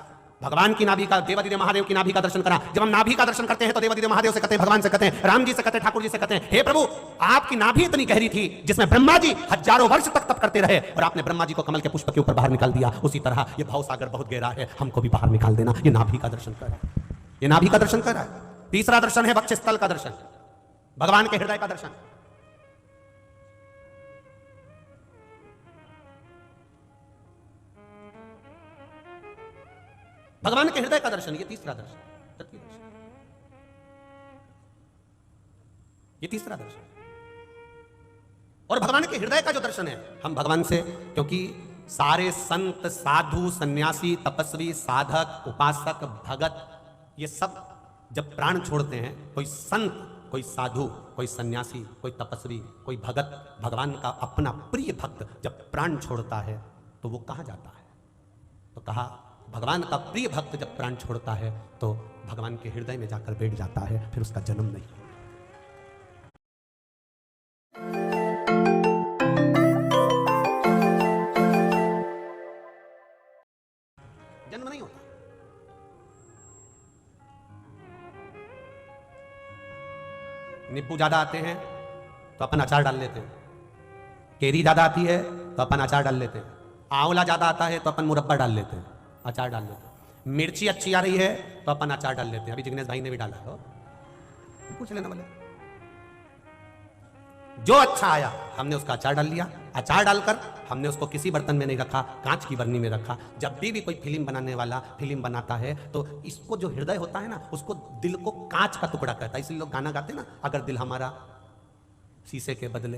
भगवान की नाभि का, देवादिदेव महादेव की नाभि का दर्शन करा। जब हम नाभि का दर्शन करते हैं तो देवादिदेव महादेव से कहते हैं, भगवान से कहते हैं, राम जी से कहते हैं, ठाकुर जी से कहते हैं, हे प्रभु आपकी नाभि इतनी गहरी थी जिसमें ब्रह्मा जी हजारों वर्ष तक तप करते रहे और आपने ब्रह्मा जी को कमल के पुष्प के ऊपर बाहर निकाल दिया। उसी तरह ये भव सागर बहुत गहरा है, हमको भी बाहर निकाल देना। ये नाभि का दर्शन कर रहा है, ये नाभि का दर्शन कर रहा है। तीसरा दर्शन है वक्षस्थल का दर्शन, भगवान के हृदय का दर्शन। भगवान के हृदय का दर्शन, ये तीसरा दर्शन, ये तीसरा दर्शन। और भगवान के हृदय का जो दर्शन है, हम भगवान से, क्योंकि सारे संत, साधु, सन्यासी, तपस्वी, साधक, उपासक, भगत, ये सब जब प्राण छोड़ते हैं, कोई संत, कोई साधु, कोई सन्यासी, कोई तपस्वी, कोई भगत, भगवान का अपना प्रिय भक्त जब प्राण छोड़ता है तो वो कहाँ जाता है? तो कहा भगवान का प्रिय भक्त जब प्राण छोड़ता है तो भगवान के हृदय में जाकर बैठ जाता है, फिर उसका जन्म नहीं होता। जन्म नहीं होता। नींबू ज्यादा आते हैं तो अपन अचार डाल लेते हैं, केरी ज्यादा आती है तो अपन अचार डाल लेते हैं, आंवला ज्यादा आता है तो अपन मुरब्बा डाल लेते हैं, अचार डाल लेते हैं, मिर्ची अच्छी आ रही है तो अपन अचार डाल लेते हैं। अभी जिग्नेश भाई ने भी डाला है, पूछ लेना बोले, जो अच्छा आया हमने उसका अचार डाल लिया। अचार डालकर हमने उसको किसी बर्तन में नहीं रखा, कांच की बरनी में रखा। जब भी कोई फिल्म बनाने वाला फिल्म बनाता है तो इसको जो हृदय होता है ना, उसको दिल को कांच का टुकड़ा कहता है। इसलिए लोग गाना गाते हैं ना, अगर दिल हमारा शीशे के बदले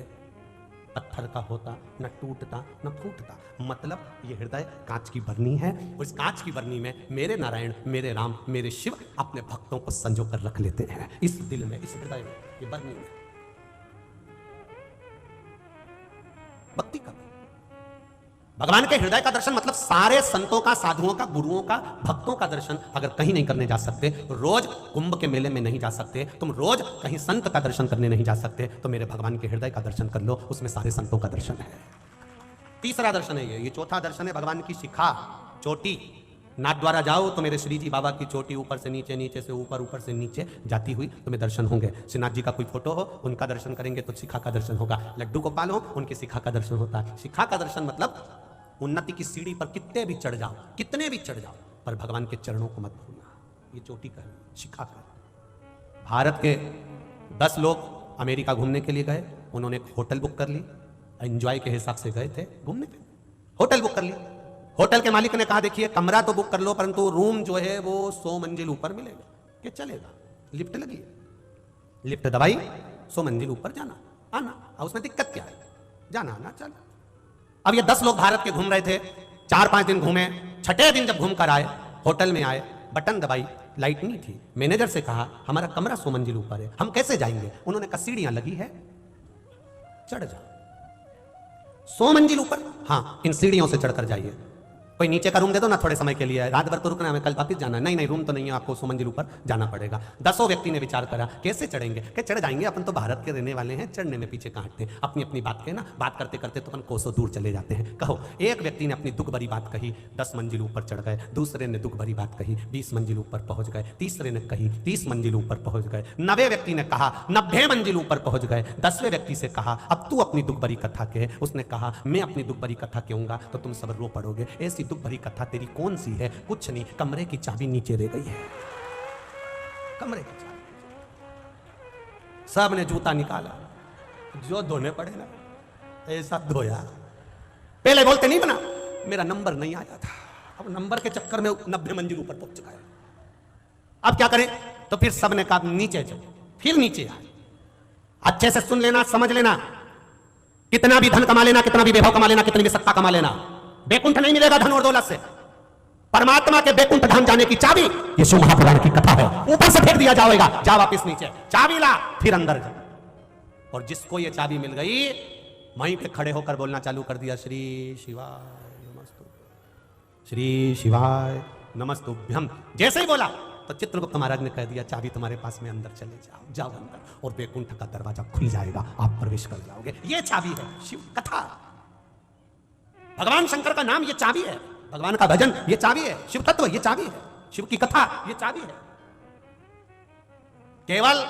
पत्थर का होता, न टूटता न फूटता। मतलब ये हृदय कांच की बरनी है, और इस कांच की बरनी में मेरे नारायण, मेरे राम, मेरे शिव अपने भक्तों को संजो कर रख लेते हैं। इस दिल में, इस हृदय में, ये बरनी में भक्ति का, भगवान के हृदय का दर्शन मतलब सारे संतों का, साधुओं का, गुरुओं का, भक्तों का दर्शन अगर कहीं नहीं करने जा सकते, रोज कुंभ के मेले में नहीं जा सकते, तुम रोज कहीं संत का दर्शन करने नहीं जा सकते, तो मेरे भगवान के हृदय का दर्शन कर लो, उसमें सारे संतों का दर्शन है। तीसरा दर्शन है ये चौथा दर्शन है भगवान की शिखा, चोटी। नाथद्वारा जाओ तो मेरे श्री जी बाबा की चोटी ऊपर से नीचे, नीचे से ऊपर, ऊपर से नीचे जाती हुई तुम्हें दर्शन होंगे। श्रीनाथ जी का कोई फोटो हो, उनका दर्शन करेंगे तो शिखा का दर्शन होगा। लड्डू गोपाल हो, उनकी शिखा का दर्शन होता है। शिखा का दर्शन मतलब उन्नति की सीढ़ी पर कितने भी चढ़ जाओ, कितने भी चढ़ जाओ, पर भगवान के चरणों को मत भूलना। ये चोटी का, शिखा का। भारत के 10 लोग अमेरिका घूमने के लिए गए, उन्होंने एक होटल बुक कर ली, एंजॉय के हिसाब से गए थे घूमने पे, होटल बुक कर ली। होटल के मालिक ने कहा देखिए कमरा तो बुक कर लो, परंतु रूम जो है वो 100 मंजिल ऊपर मिलेगा। क्या चलेगा? लिफ्ट लगी है, लिफ्ट दबाई, 100 मंजिल ऊपर जाना आना, और उसमें दिक्कत क्या है? जाना आना चला। अब ये 10 लोग भारत के घूम रहे थे, 4-5 दिन घूमे, छठे दिन जब घूम कर आए, होटल में आए, बटन दबाई, लाइट नहीं थी। मैनेजर से कहा हमारा कमरा 100 मंजिल ऊपर है, हम कैसे जाएंगे? उन्होंने कहा सीढ़ियां लगी है, चढ़ जाओ। 100 मंजिल ऊपर, हाँ इन सीढ़ियों से चढ़कर जाइए। कोई नीचे का रूम दे दो ना थोड़े समय के लिए, रात भर तो रुकना, हमें कल वापिस जाना है। नहीं नहीं, रूम तो नहीं है, आपको 100 मंजिल ऊपर जाना पड़ेगा। 10 व्यक्ति ने विचार करा कैसे चढ़ेंगे, कि चढ़ जाएंगे, अपन तो भारत के रहने वाले हैं, चढ़ने में पीछे काटते हैं। अपनी अपनी बात के ना बात करते करते तो अपन कोसों दूर चले जाते हैं। कहो, एक व्यक्ति ने अपनी दुख भरी बात कही, 10 मंजिल ऊपर चढ़ गए। दूसरे ने दुख भरी बात कही, 20 मंजिल ऊपर पहुंच गए। तीसरे ने कही, 30 मंजिल ऊपर पहुंच गए। 90 व्यक्ति ने कहा, 90 मंजिल ऊपर पहुंच गए। 10वें व्यक्ति से कहा, अब तू अपनी दुख भरी कथा कह। उसने कहा, मैं अपनी दुख भरी कथा कहूंगा तो तुम सब रो पड़ोगे। ऐसी दुख भरी कथा तेरी कौन सी है? कुछ नहीं, कमरे की चाबी नीचे रह गई है। कमरे की चाबी। सब ने जूता निकाला, जो धोने पड़े ना ऐसा धोया। पहले बोलते नहीं बना, मेरा नंबर नहीं आया था, अब नंबर के चक्कर में 90 मंजिल ऊपर पहुंच चुका है। अब क्या करें? तो फिर सबने कहा नीचे जाओ। फिर नीचे आए। अच्छे से सुन लेना, समझ लेना, कितना भी धन कमा लेना, कितना भी वैभव कमा लेना, कितनी भी सत्ता कमा लेना, बैकुंठ नहीं मिलेगा धन और दौलत से। परमात्मा के बैकुंठ धाम जाने की चाबी यीशु महापुराण की कथा है। ऊपर से फेंक दिया जाएगा, जा वापिस नीचे, चाबी ला, फिर अंदर जा। और जिसको ये चाबी मिल गई, वहीं पे खड़े होकर बोलना चालू कर दिया, श्री शिवाय नमस्तुभ्यम, श्री शिवाय नमस्तुभ्यम। जैसे ही बोला तो चित्रगुप्त महाराज ने कह दिया, चाबी तुम्हारे पास में, अंदर चले जाओ, जाओ अंदर, और बैकुंठ का दरवाजा खुल जाएगा, आप प्रवेश कर जाओगे। ये चाबी है शिव कथा। भगवान शंकर का नाम ये चाबी है, भगवान का भजन ये चाबी है, शिव तत्व ये चाबी है, शिव की कथा ये चाबी है। केवल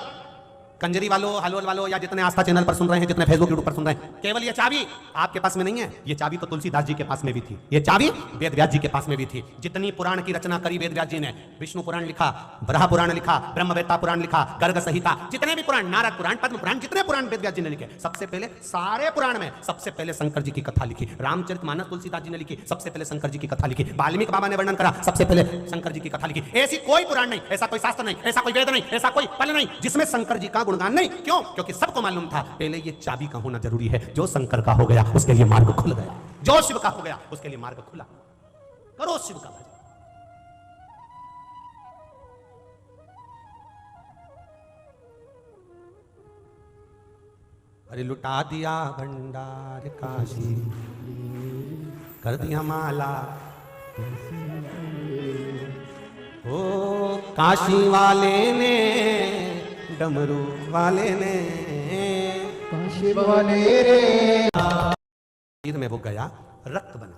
कंजरी वालों, हलवल वालों, या जितने आस्था चैनल पर सुन रहे हैं, जितने फेसबुक यूट्यूब पर सुन रहे हैं, केवल ये चाबी आपके पास में नहीं है। ये चाबी तो तुलसीदास जी के पास में भी थी, ये चाबी वेद व्यास जी के पास में भी थी। जितनी पुराण की रचना करी वेद व्यास जी ने, विष्णु पुराण लिखा, बराह पुराण लिखा, ब्रह्मवेत्ता पुराण लिखा, गर्ग संहिता, जितने भी पुराण, नारद पुराण, पद्म पुराण, जितने पुराण वेद व्यास जी ने लिखे, सबसे पहले सारे पुराण में सबसे पहले शंकर जी की कथा लिखी। रामचरितमानस तुलसीदास जी ने लिखी, सबसे पहले शंकर जी की कथा लिखी। वाल्मीकि बाबा ने वर्णन करा, सबसे पहले शंकर जी की कथा लिखी। ऐसी कोई पुराण नहीं, ऐसा कोई शास्त्र नहीं, ऐसा कोई वेद नहीं, ऐसा कोई पल नहीं जिसमें शंकर जी का गुणगान नहीं। क्यों? क्योंकि सबको मालूम था पहले ये चाबी का होना जरूरी है। जो शंकर का हो गया उसके लिए मार्ग खुल गया, जो शिव का हो गया उसके लिए मार्ग खुला। करो शिव का भजन। अरे लुटा दिया भंडार काशी, कर दिया माला ओ काशी वाले ने, डमरू वाले ने, काशी वाले रे। शरीर में वो गया रक्त बना,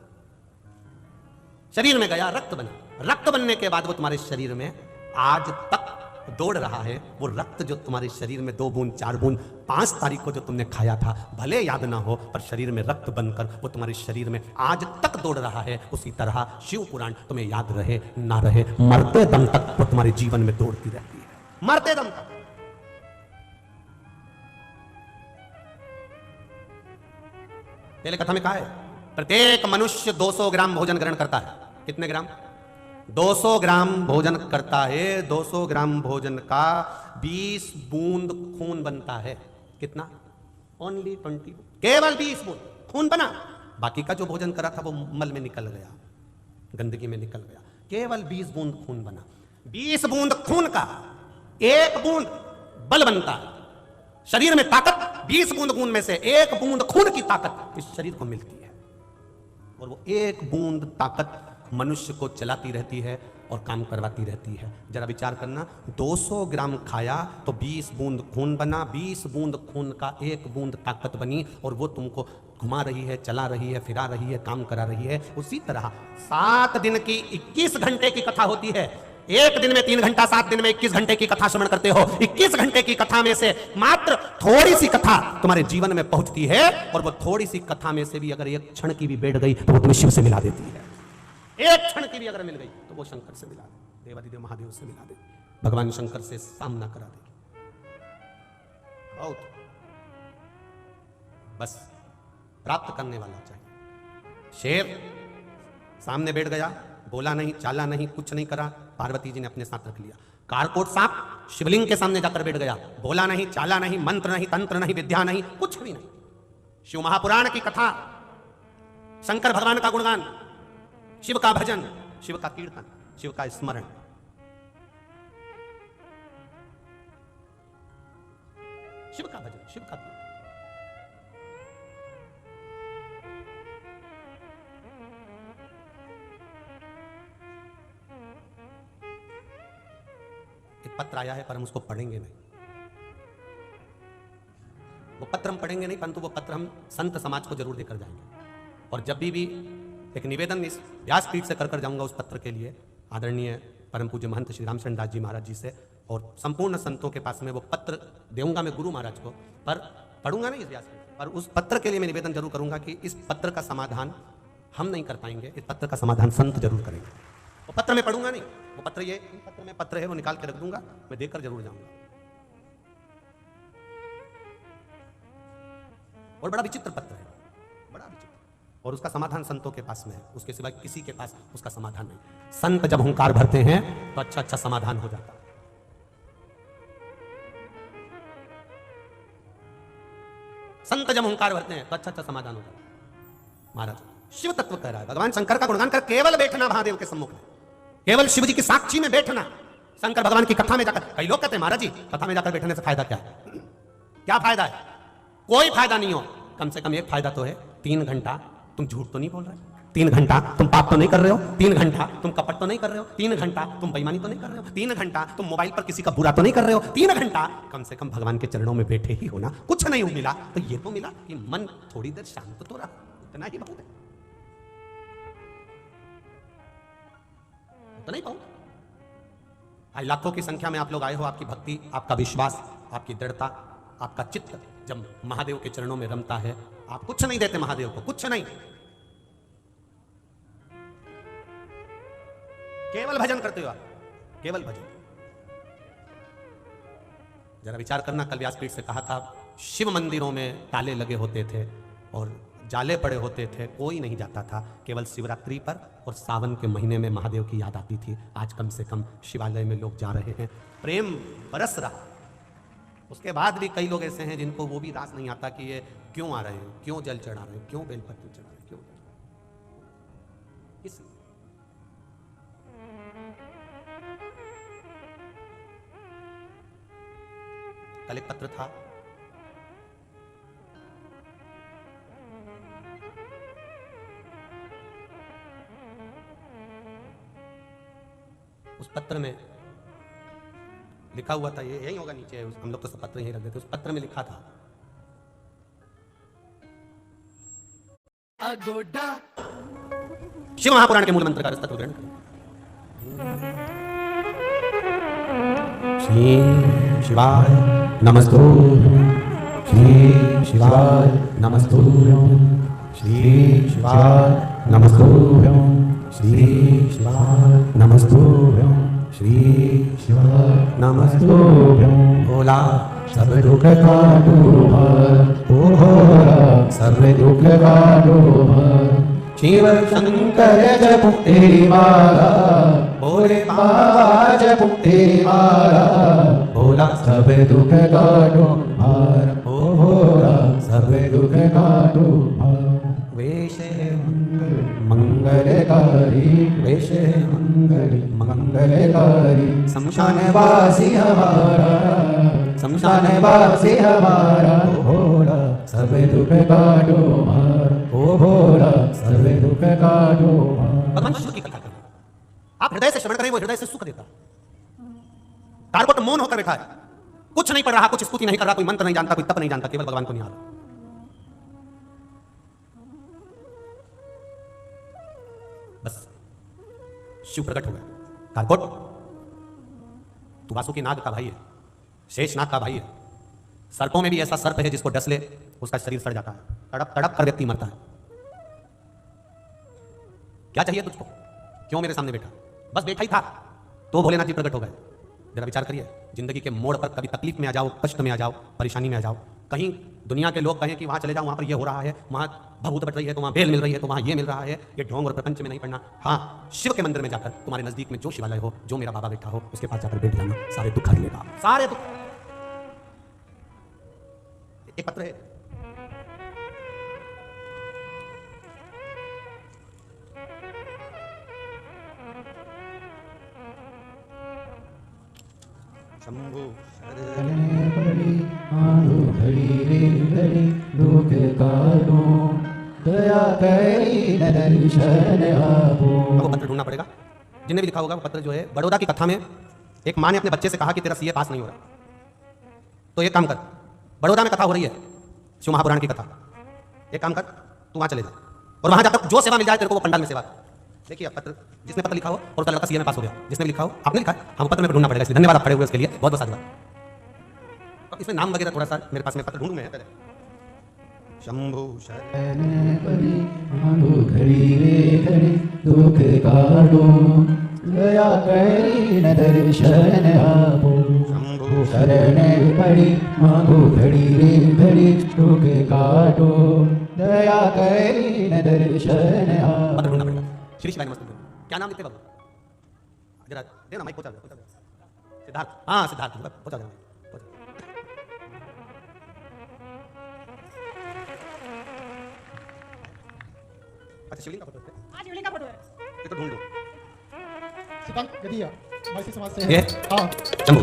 शरीर में गया रक्त बना। रक्त बनने के बाद वो तुम्हारे शरीर में आज तक दौड़ रहा है। वो रक्त जो तुम्हारे शरीर में 2 बूंद 4 बूंद 5 तारीख को जो तुमने खाया था, भले याद ना हो, पर शरीर में रक्त बनकर वो तुम्हारे शरीर में आज तक दौड़ रहा है। उसी तरह शिव पुराण तुम्हें याद रहे ना रहे, मरते दम तक वो तुम्हारे जीवन में दौड़ती रहती है, मरते दम तक। पहले कथा में कहा है, प्रत्येक मनुष्य 200 ग्राम भोजन ग्रहण करता है। कितने ग्राम? 200 ग्राम भोजन करता है। 200 ग्राम भोजन का 20 बूंद खून बनता है। कितना? ओनली 20, केवल 20 बूंद खून बना। बाकी का जो भोजन करा था वो मल में निकल गया, गंदगी में निकल गया। केवल 20 बूंद खून बना। 20 बूंद खून का 1 बूंद बल बनता है। शरीर में ताकत 20 बूंद खून में से 1 बूंद खून की ताकत इस शरीर को मिलती है, और वो 1 बूंद ताकत मनुष्य को चलाती रहती है और काम करवाती रहती है। जरा विचार करना, 200 ग्राम खाया तो 20 बूंद खून बना, 20 बूंद खून का 1 बूंद ताकत बनी, और वो तुमको घुमा रही है, चला रही है, फिरा रही है, काम करा रही है। उसी तरह 7 दिन की 21 घंटे की कथा होती है। 1 दिन में 3 घंटा, 7 दिन में 21 घंटे की कथा श्रवण करते हो। 21 घंटे की कथा में से मात्र थोड़ी सी कथा तुम्हारे जीवन में पहुंचती है, और वो थोड़ी सी कथा में से भी अगर 1 क्षण की भी बैठ गई तो वो तुम्हें शिव से मिला देती है। 1 क्षण की भी अगर मिल गई तो वो शंकर से मिला दे, देवादिदेव महादेव से मिला दे, भगवान शंकर से सामना करा दे। बहुत बस प्राप्त करने वाला चाहिए। शेर सामने बैठ गया, बोला नहीं, चाला नहीं, कुछ नहीं करा, पार्वती जी ने अपने साथ रख लिया। कारकोट सांप शिवलिंग के सामने जाकर बैठ गया, बोला नहीं, चाला नहीं, मंत्र नहीं, तंत्र नहीं, विद्या नहीं, कुछ भी नहीं। शिव महापुराण की कथा, शंकर भगवान का गुणगान, शिव का भजन, शिव का कीर्तन, शिव का स्मरण। शिव का भजन, शिव का कीर्तन। एक पत्र आया है पर हम उसको पढ़ेंगे नहीं। वो पत्र हम पढ़ेंगे नहीं, परंतु वो पत्र हम संत समाज को जरूर देकर जाएंगे। और जब भी एक निवेदन इस व्यासपीठ से कर जाऊंगा उस पत्र के लिए आदरणीय परम पूज्य महंत श्री रामचंद्र दास जी महाराज जी से और संपूर्ण संतों के पास में वो पत्र देऊंगा मैं गुरु महाराज को, पर पढ़ूंगा नहीं इस व्यासपीठ से। पर उस पत्र के लिए मैं निवेदन जरूर करूंगा कि इस पत्र का समाधान हम नहीं कर पाएंगे, इस पत्र का समाधान संत जरूर करेंगे। वो पत्र मैं पढ़ूंगा नहीं, वो पत्र ये पत्र में पत्र है वो निकाल के रख दूंगा, मैं देकर जरूर जाऊंगा। और बड़ा विचित्र पत्र है, बड़ा विचित्र, और उसका समाधान संतों के पास में है, उसके सिवाय किसी के पास उसका समाधान नहीं। संत जब हुंकार भरते हैं तो अच्छा अच्छा समाधान हो जाता है। संत जब हुंकार भरते हैं तो अच्छा अच्छा समाधान हो जाता है। महाराज शिव तत्व कह रहा है, भगवान शंकर का गुणगान कर केवल बैठना महादेव के सम्मुख में, केवल शिव जी की साक्षी में बैठना, शंकर भगवान की कथा में जाकर। कई लोग कहते हैं महाराज जी कथा में जाकर बैठने से फायदा क्या है? क्या फायदा है? कोई फायदा नहीं हो। कम से कम एक फायदा तो है, 3 घंटा तुम झूठ तो नहीं बोल रहे, 3 घंटा तुम पाप तो नहीं कर रहे हो, 3 घंटा तुम कपट तो नहीं कर रहे हो, 3 घंटा तुम बेईमानी तो नहीं कर रहे हो, 3 घंटा तुम मोबाइल पर किसी का बुरा तो नहीं कर रहे हो, 3 घंटा कम से कम भगवान के चरणों में बैठे ही होना। कुछ नहीं मिला तो ये तो मिला कि मन थोड़ी देर शांत तो रहा, इतना ही बहुत है, इतना ही बहुत। आज लाखों की संख्या में आप लोग आए हो, आपकी भक्ति, आपका विश्वास, आपकी दृढ़ता, आपका चित्त जब महादेव के चरणों में रमता है, आप कुछ नहीं देते महादेव को, कुछ नहीं, केवल भजन करते हो आप, केवल भजन। जरा विचार करना, कल व्यासपीठ से कहा था शिव मंदिरों में ताले लगे होते थे और जाले पड़े होते थे, कोई नहीं जाता था, केवल शिवरात्रि पर और सावन के महीने में महादेव की याद आती थी। आज कम से कम शिवालय में लोग जा रहे हैं, प्रेम बरस रहा। उसके बाद भी कई लोग ऐसे हैं जिनको वो भी रास नहीं आता कि ये क्यों आ रहे हैं, क्यों जल चढ़ा रहे हैं, क्यों बेलपत्र चढ़ा रहे हैं, क्यों इस कल एक पत्र था, उस पत्र में लिखा हुआ था, ये यही होगा नीचे, हम लोग तो सब पत्र यही रख देते। उस पत्र में लिखा था शिव महापुराण के मूल मंत्र का तत्व ग्रहण करें। श्री शिवाय नमस्तुभ्यं, श्री शिवाय नमस्तुभ्यं, श्री शिवाय नमस्तुभ्यं, श्री शिवाय नमस्तुभ्यं, श्री शिवाय नमस्तुभ्यं। भोला सब दुख का डूबर, ओ भोला सब दुख का डूबर, शिव शंकर जप तेरी माला, भोले बाबा जप तेरी माला, भोला सब दुख का डूबर, ओ भोला सब दुख का डूबर। वेश मंगलकारी, वेश मंगलकारी, शमशान वासी हमारा, शमशान वासी हमारा, ओ भोला सब दुख काटो मार, ओ भोला सब दुख काटो मार। भगवान शिव की कथा करें, आप हृदय से श्रवण करें, वो हृदय से सुख देता। तारकोट मौन होकर बैठा है, कुछ नहीं पढ़ रहा, कुछ स्तुति नहीं कर रहा, कोई मंत्र नहीं जानता, कोई तप नहीं जानता, केवल भगवान को निहार। बस शिव प्रकट हो गया। तारकोट तू वासुकी नाग का भाई है, शेष नाग का भाई है, सर्पों में भी ऐसा सर्प है जिसको डस ले उसका शरीर सड़ जाता है, तड़प तड़प कर व्यक्ति मरता है। क्या चाहिए तुझको, क्यों मेरे सामने बैठा? बस बैठा ही था तो भोलेनाथ जी प्रकट हो गए। जरा विचार करिए, जिंदगी के मोड़ पर कभी तकलीफ में आ जाओ, कष्ट में आ जाओ, परेशानी में आ जाओ, कहीं दुनिया के लोग कहें कि वहां चले जाओ, वहां पर ये हो रहा है, वहां भभूत बट रही है तो वहां बेल मिल रही है, तो वहां ये मिल रहा है, ये ढोंग और प्रपंच में नहीं पड़ना। हाँ, शिव के मंदिर में जाकर तुम्हारे नजदीक में जो शिवालय हो, जो मेरा बाबा बैठा हो, उसके पास जाकर बैठ जाना, सारे दुख हर लेगा, सारे दुख। एक पत्र है, शंभु दुख काटो, दया करी दर्शन आपो। वो पत्र ढूंढना पड़ेगा, जिन्हें भी लिखा होगा वो पत्र जो है बड़ौदा की कथा में एक माँ ने अपने बच्चे से कहा कि तेरा सीए पास नहीं हो रहा, तो एक काम कर, बड़ौदा में कथा हो रही है, शिव महापुराण की कथा, एक काम कर, तू वहां चले जा और वहां जाकर जो सेवा मिल जाए तेरे को वो पंडाल में सेवा। देखिए पत्र, जिसने पत्र लिखा हो और उसका लड़का सीए में पास हो गया, जिसने भी लिखा हो, आपने लिखा है, हम पत्र में ढूंढना पड़ेगा, इसलिए धन्यवाद आप खड़े हुए उसके लिए, बहुत बहुत साधुवाद। अब इसमें नाम वगैरह थोड़ा सा मेरे पास में पत्र ढूंढूं मैं पहले। शंभु शरण घड़ी रे घड़ी दुख काटो, दया करी न दर्शन आपो। शंभु शरण पड़ी मांगो घड़ी रे घड़ी दुख काटो, दया करी न दर्शन आपो। पत्र ढूंढना पड़ेगा। श्री शिवाय नमस्ते। क्या नाम लिखते बाबू? जरा देना माइक, पहुंचा दो। सिद्धार्थ, हाँ सिद्धार्थ, पहुंचा दो। अच्छा शिवलिंग का फोटो है? हाँ शिवलिंग का फोटो है। ये तो ढूंढ लो। सिद्धांत गदिया वाइसी समाज से ये? है। हाँ शंभू।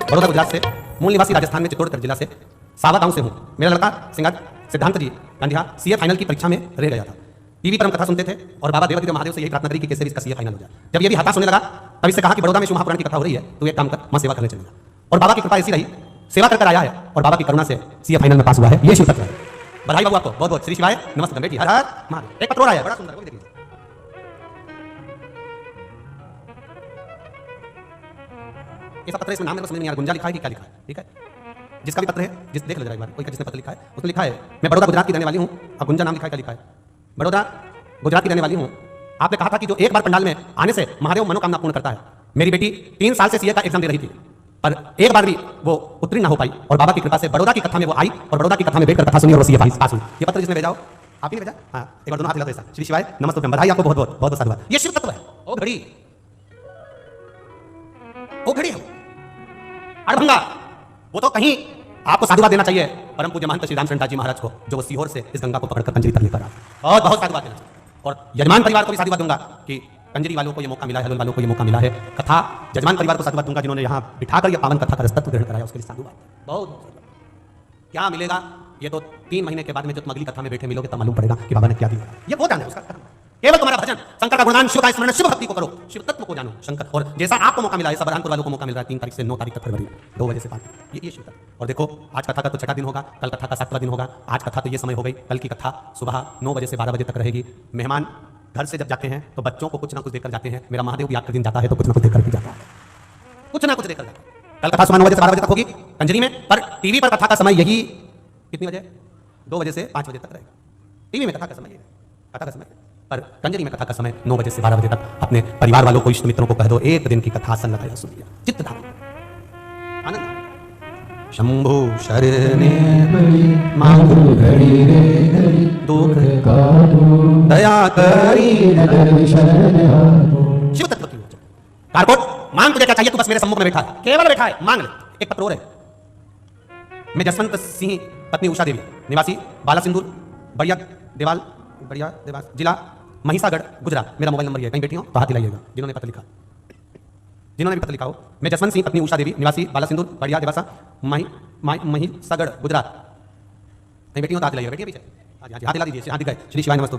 बड़ौदा गुजरात से, मूल निवासी राजस्थान में चित्तौड़गढ़ जिला से, सावा गांव से हूँ। मेरा लड़का सिद्धांत जी गांधिया सीए फाइनल की परीक्षा में रह गया था। टीवी पर हम कथा सुनते थे और बाबा देवादिदेव महादेव से यही प्रार्थना करी कि कैसे भी इसका सीए फाइनल हो जाए। जब ये भी हताश होने लगा तब इससे कहा कि बड़ौदा में शिव महापुराण की कथा हो रही है, तो एक काम कर, वहां सेवा करने चलेगा। और बाबा की कृपा ऐसी रही, सेवा कर आया है और बाबा की करुणा से सीए फाइनल में पास हुआ है। ये शिव तत्व है। बधाई बाबू आपको, बहुत बहुत। श्री शिवाय नमस्ते बेटी। हर हर महादेव। एक पत्र और आया है, बड़ा सुंदर, वो भी देखिए। ये सब पत्र, इसमें नाम मेरे को समझ नहीं आ रहा, गुंजा लिखा है कि क्या लिखा है, ठीक है। जिसका भी पत्र है, जिस देख लो जरा एक बार, कोई जिसने पत्र लिखा है, उसने लिखा है मैं बड़ौदा गुजरात की रहने वाली हूँ। अब गुंजा नाम लिखा है, क्या लिखा है? बड़ौदा गुजरात की रहने वाली हूँ। आपने कहा था कि जो एक बार पंडाल में आने से महादेव मनोकामना पूर्ण करता है। मेरी बेटी 3 साल से सीए का एग्जाम दे रही थी, पर एक बार भी वो उत्तीर्ण ना हो पाई और बाबा की कृपा से बड़ौदा की कथा में वो आई और बड़ौदा की कथा में बैठकर कथा सुनी और वो सीए पास हुई। ये पत्र जिसने भेजा हो, आप ही ने भेजा? हाँ, एक बार दोनों हाथ हिलाते हैं। श्री शिवाय नमस्ते, बधाई आपको, बहुत बहुत बहुत बहुत साधुवाद। ये शिव तत्व है। ओ घड़ी, ओ घड़ी है, अड़भंगा, वो तो कहीं आपको साधुवाद देना चाहिए परम पूज्य महंत श्री रामचंद्र जी महाराज को, जो वो सीहोर से इस गंगा को पकड़कर कंजरी तक लेकर आए। बहुत बहुत साधुवाद देना चाहिए। और यजमान परिवार को भी साधुवाद दूंगा कि कंजरी वालों को ये मौका मिला है, हलवल वालों को ये मौका मिला है। कथा यजमान परिवार को साधुवाद दूंगा जिन्होंने यहाँ बिठाकर ये पावन कथा का रसतत्व ग्रहण कराया, उसके लिए साधुवाद। बहुत क्या मिलेगा ये तो 3 महीने के बाद में जब तुम अगली कथा में बैठे मिलोगे तब मालूम पड़ेगा कि बाबा ने क्या दिया। ये वो जाने उसका केवल तुम्हारा भजन, शंकर का गुणगान, शिव का स्मरण, शिव भक्ति को करो, शिव तत्व को जानो शंकर। और जैसा आपको मौका मिला है, बुरहानपुर वालों को मौका मिल रहा है 3 तारीख से 9 तारीख तक फरवरी 2 बजे से 5 ये शिव तत्व। और देखो आज कथा का तो 6ठा दिन होगा, कल कथा का 7वां दिन होगा। आज कथा तो ये समय हो गई, कल की कथा सुबह 9 बजे से 12 बजे तक रहेगी। मेहमान घर से जब जाते हैं तो बच्चों को कुछ ना कुछ देकर जाते हैं। मेरा महादेव भी आपके दिन जाता है तो कुछ ना कुछ देकर भी जाता है, कुछ ना कुछ देकर जाता है। कल कथा सुबह 9 बजे से 12 बजे तक होगी कंजरी में, पर टीवी पर कथा का समय यही कितनी बजे? 2 बजे से 5 बजे तक रहेगा। टीवी में कथा का समय यही, कथा का समय, पर कंजरी में कथा का समय 9 बजे से 12 बजे तक। अपने परिवार वालों को, इष्ट मित्रों को कह दो, एक दिन की कथा सन लगाया सुन लिया, चित्त धाम आनंद। शंभु शरणे मांगो घड़ी रे घड़ी दुख काटो, दया करी न दर्शन आपो। शिव तत्व की ऊर्जा। कारकोट मांग तुझे क्या चाहिए, तू बस मेरे सम्मुख में बैठा है, केवल बैठा है, मांग ले। एक पत्र और है। मैं जसवंत सिंह पत्नी उषा देवी, निवासी बाला सिंदूर, बढ़िया देवाल जिला महिसागढ़ गुजरात। मेरा मोबाइल नंबर ये है, कहीं बैठी हो तो हाथ हिलाइएगा जिन्होंने पत्र लिखा, जिन्होंने भी पत्र लिखा हो। मैं जसवंत सिंह पत्नी उषा देवी, निवासी बाला सिंदूर, बढ़िया देवासा, महिसागढ़ गुजरात। कहीं बैठी हो तो हाथ हिलाइएगा, बैठिए पीछे, हाथ हिला दीजिए, हाथ दिखाए। श्री शिवाय नमस्ते।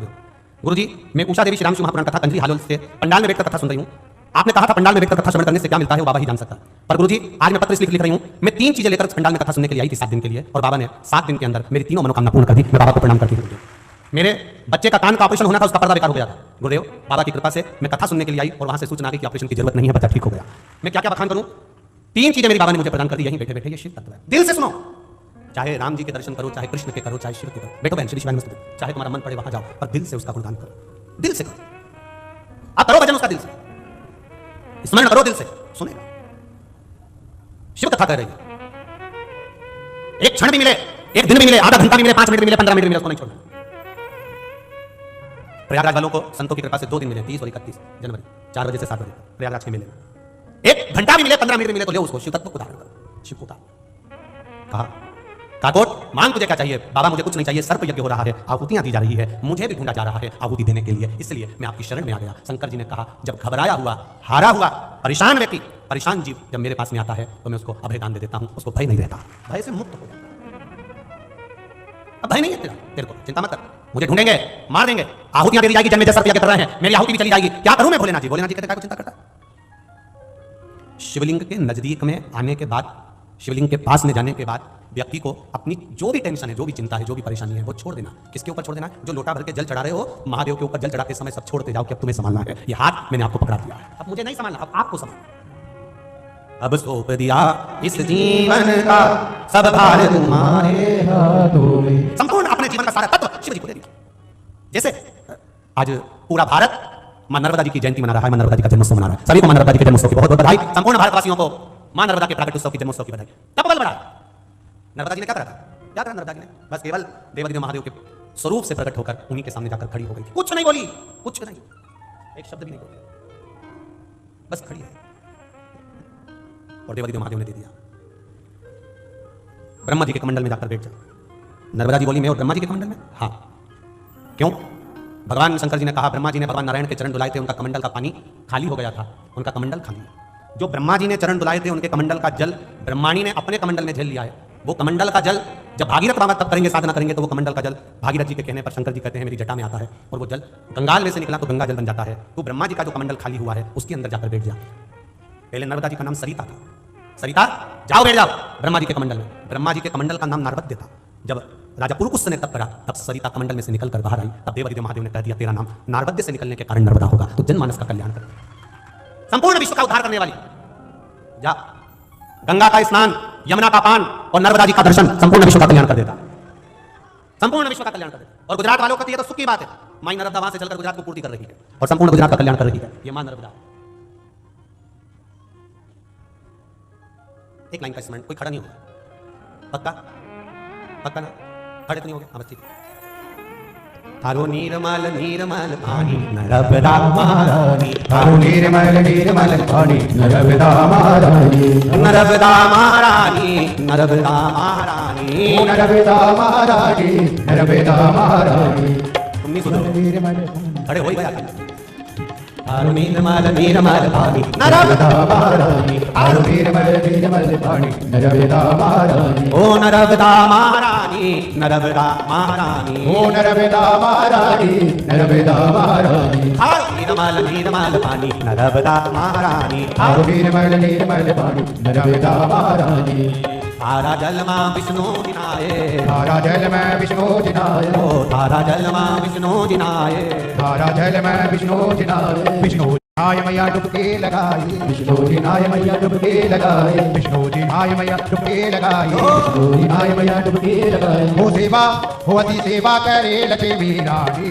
गुरु जी, मैं उषा देवी श्री राम शिव महापुराण कथा कंजरी हालोल से पंडाल में बैठकर कथा सुन रही हूँ। आपने कहा था पंडाल में बैठकर कथा श्रवण करने से क्या मिलता है वो बाबा ही जान सकता है। पर गुरुजी आज मैं पत्र इसलिए लिख रही हूँ, मैं 3 चीजें लेकर पंडाल में कथा सुनने के लिए आई थी 7 दिन के लिए, और बाबा ने 7 दिन के अंदर मेरी तीनों मनोकामना पूर्ण कर दी। मैं बाबा को प्रणाम करती हूँ। मेरे बच्चे का कान का ऑपरेशन होना था, उसका पर्दा बेकार हो गया था। गुरुदेव बाबा की कृपा से मैं कथा सुनने के लिए आई और वहां से सूचना आई कि ऑपरेशन की जरूरत नहीं है, बच्चा ठीक हो गया। मैं क्या क्या बखान करूं? 3 चीजें मेरी बाबा ने मुझे प्रदान कर दी, यहीं बैठे बैठे। ये शिव तत्व है। दिल से सुनो, चाहे राम जी के दर्शन करो, चाहे कृष्ण के करो, चाहे शिव के करो। बैठो बहन, श्री शिवाय नमस्ते। चाहे तुम्हारा मन पड़े वहां जाओ, पर दिल से उसका गुणगान करो, दिल से करो। आप करो भजन उसका दिल से, स्मरण करो दिल से, सुनेगा। शिव कथा कर रही है। एक क्षण भी मिले, एक दिन भी मिले, आधा घंटा भी मिले, 5 मिनट भी मिले, 15 मिनट भी मिले, उसको नहीं छोड़ना। प्रयागराज वालों को संतों की कृपा से 2 दिन मिले, 30 और 31 जनवरी, 4 बजे से 7 बजे प्रयागराज के मेले में। 1 घंटा भी मिले, 15 मिनट भी मिले, तो ले उसको, शिव तत्व को धारण करो, शिव को कहा काकोट मांग तुझे क्या चाहिए? बाबा मुझे कुछ नहीं चाहिए, सर्प यज्ञ हो रहा है, आहुतियां दी जा रही है, मुझे भी ढूंढा जा रहा है आहुति देने के लिए, इसलिए मैं आपकी शरण में आ गया। शंकर जी ने कहा, जब घबराया हुआ, हारा हुआ, परेशान व्यक्ति, परेशान जीव जब मेरे पास में आता है तो मैं उसको अभय दान दे देता हूं, उसको भय नहीं रहता, भय से मुक्त हो जाता। अब भय नहीं है तेरे को, चिंता मत कर, मुझे ढूंढेंगे, मार देंगे, आहुतियां दे दी जाएगी, जन्म जैसा कर रहे हैं, मेरी आहुति भी चली जाएगी, क्या करूं मैं भोलेनाथ जी? भोलेनाथ जी कहते चिंता करता। शिवलिंग के नजदीक में आने के बाद, शिवलिंग के पास में जाने के बाद व्यक्ति को अपनी जो भी टेंशन है, जो भी चिंता है, जो भी परेशानी है, वो छोड़ देना। किसके ऊपर छोड़ देना? जो लोटा भर के जल चढ़ा रहे हो महादेव के ऊपर जल चढ़ाते समय सब छोड़ते जाओ कि अब तुम्हें संभालना है। ये हाथ मैंने आपको पकड़ा दिया है, अब मुझे नहीं संभालना, अब आपको संभालना। अब सौंप दिया इस जीवन का सब भार तुम्हारे हाथों में। संपूर्ण अपने जीवन का सारा तत्व शिव जी को दे दिया। जैसे आज पूरा भारत मां नर्मदा जी की जयंती मना रहा है, मां नर्मदा जी का जन्मोत्सव मना रहा है। सभी को मां नर्मदा जी के जन्मोत्सव की बहुत बहुत बधाई। संपूर्ण भारतवासियों को मां नर्मदा के प्राकट उत्सव की जन्मोत्सव की बधाई। तब बल बढ़ा नर्मदा जी ने क्या करा था? क्या करा नर्मदा जी ने? बस केवल देवादिदेव महादेव के स्वरूप से प्रकट होकर उन्हीं के सामने जाकर खड़ी हो गई। कुछ नहीं बोली, कुछ नहीं, एक शब्द भी नहीं बोली, बस खड़ी है और देवादिदेव महादेव ने दे दिया। ब्रह्मा जी के कमंडल में जाकर बैठ जा। नर्मदा जी बोली मैं और ब्रह्मा जी के कमंडल में? हाँ। क्यों? भगवान शंकर जी ने कहा, ब्रह्मा जी ने भगवान नारायण के चरण डुलाए थे, उनका कमंडल का पानी खाली हो गया था, उनका कमंडल खाली है। जो ब्रह्मा जी ने चरण डुलाए थे उनके कमंडल का जल ब्रह्माणी ने अपने कमंडल में झेल लिया है। वो कमंडल का जल जब भागीरथ बाबा तब करेंगे, साधना करेंगे, तो वो कमंडल का जल भागीरथ जी के कहने पर शंकर जी कहते हैं मेरी जटा में आता है और वो जल गंगाल में से निकला तो गंगा जल बन जाता है। तो ब्रह्मा जी का जो कमंडल खाली हुआ है उसके अंदर जाकर बैठ जा। पहले नर्मदा जी का नाम सरिता था, सरिता जाओ बैठ जाओ ब्रह्मा जी के कमंडल में। ब्रह्मा जी के कमंडल का नाम नारबद्य था। जब राजा पुरुकुस ने तप करा तब सरिता कमंडल में से निकलकर बाहर आई। तब देवादिदेव महादेव ने कह दिया तेरा नाम नारबद्य से निकलने के कारण नर्मदा होगा, तो जनमानस का कल्याण कर, संपूर्ण विश्व का उद्धार करने वाली। जा, गंगा का स्नान, यमुना का पान और नर्मदा जी का दर्शन संपूर्ण विश्व का कल्याण कर देता, संपूर्ण विश्व का कल्याण कर देता। और गुजरात वालों का तो सुख की बात है, माई नर्मदा वहां से चलकर गुजरात को पूर्ति कर रही है और संपूर्ण गुजरात का कल्याण कर रही है। ये मां नर्मदा। एक लाइन का स्मरण, कोई खड़ा नहीं होगा, पक्का पक्का ना? खड़े तो नहीं हो गए? हाँ बस ठीक है। थारो नीरमल नीरमल पानी नर्मदा महारानी, थारो नीरमल नीरमल पानी नर्मदा महारानी, नर्मदा महारानी, नर्मदा महारानी, नर्मदा महारानी, नर्मदा महारानी। तुम नहीं सुनो, खड़े हो ही गया। थारो नीरमल नीरमल पानी नर्मदा महारानी, थारो नीरमल नीरमल पानी नर्मदा महारानी, ओ नर्मदा महारानी, नर्मदा महारानी, ओ नर्मदा महारानी, नर्मदा महारानी। थारो नीरमल नीरमल पानी नर्मदा महारानी, थारो नीरमल नीरमल पानी नर्मदा महारानी। थारा जल मां विष्णु जिनाए, थारा जल में विष्णु जिनाए, ओ थारा जल मां विष्णु जिनाए, थारा जल में विष्णु जिनाए। विष्णु जिनाय मैया डुबके लगाई, विष्णु जिनाय मैया डुबके लगाए, विष्णु जिनाय मैया डुबके लगाई, विष्णु जिनाय मैया डुबके लगाए। हो सेवा हो अति सेवा करे लक्ष्मी रानी,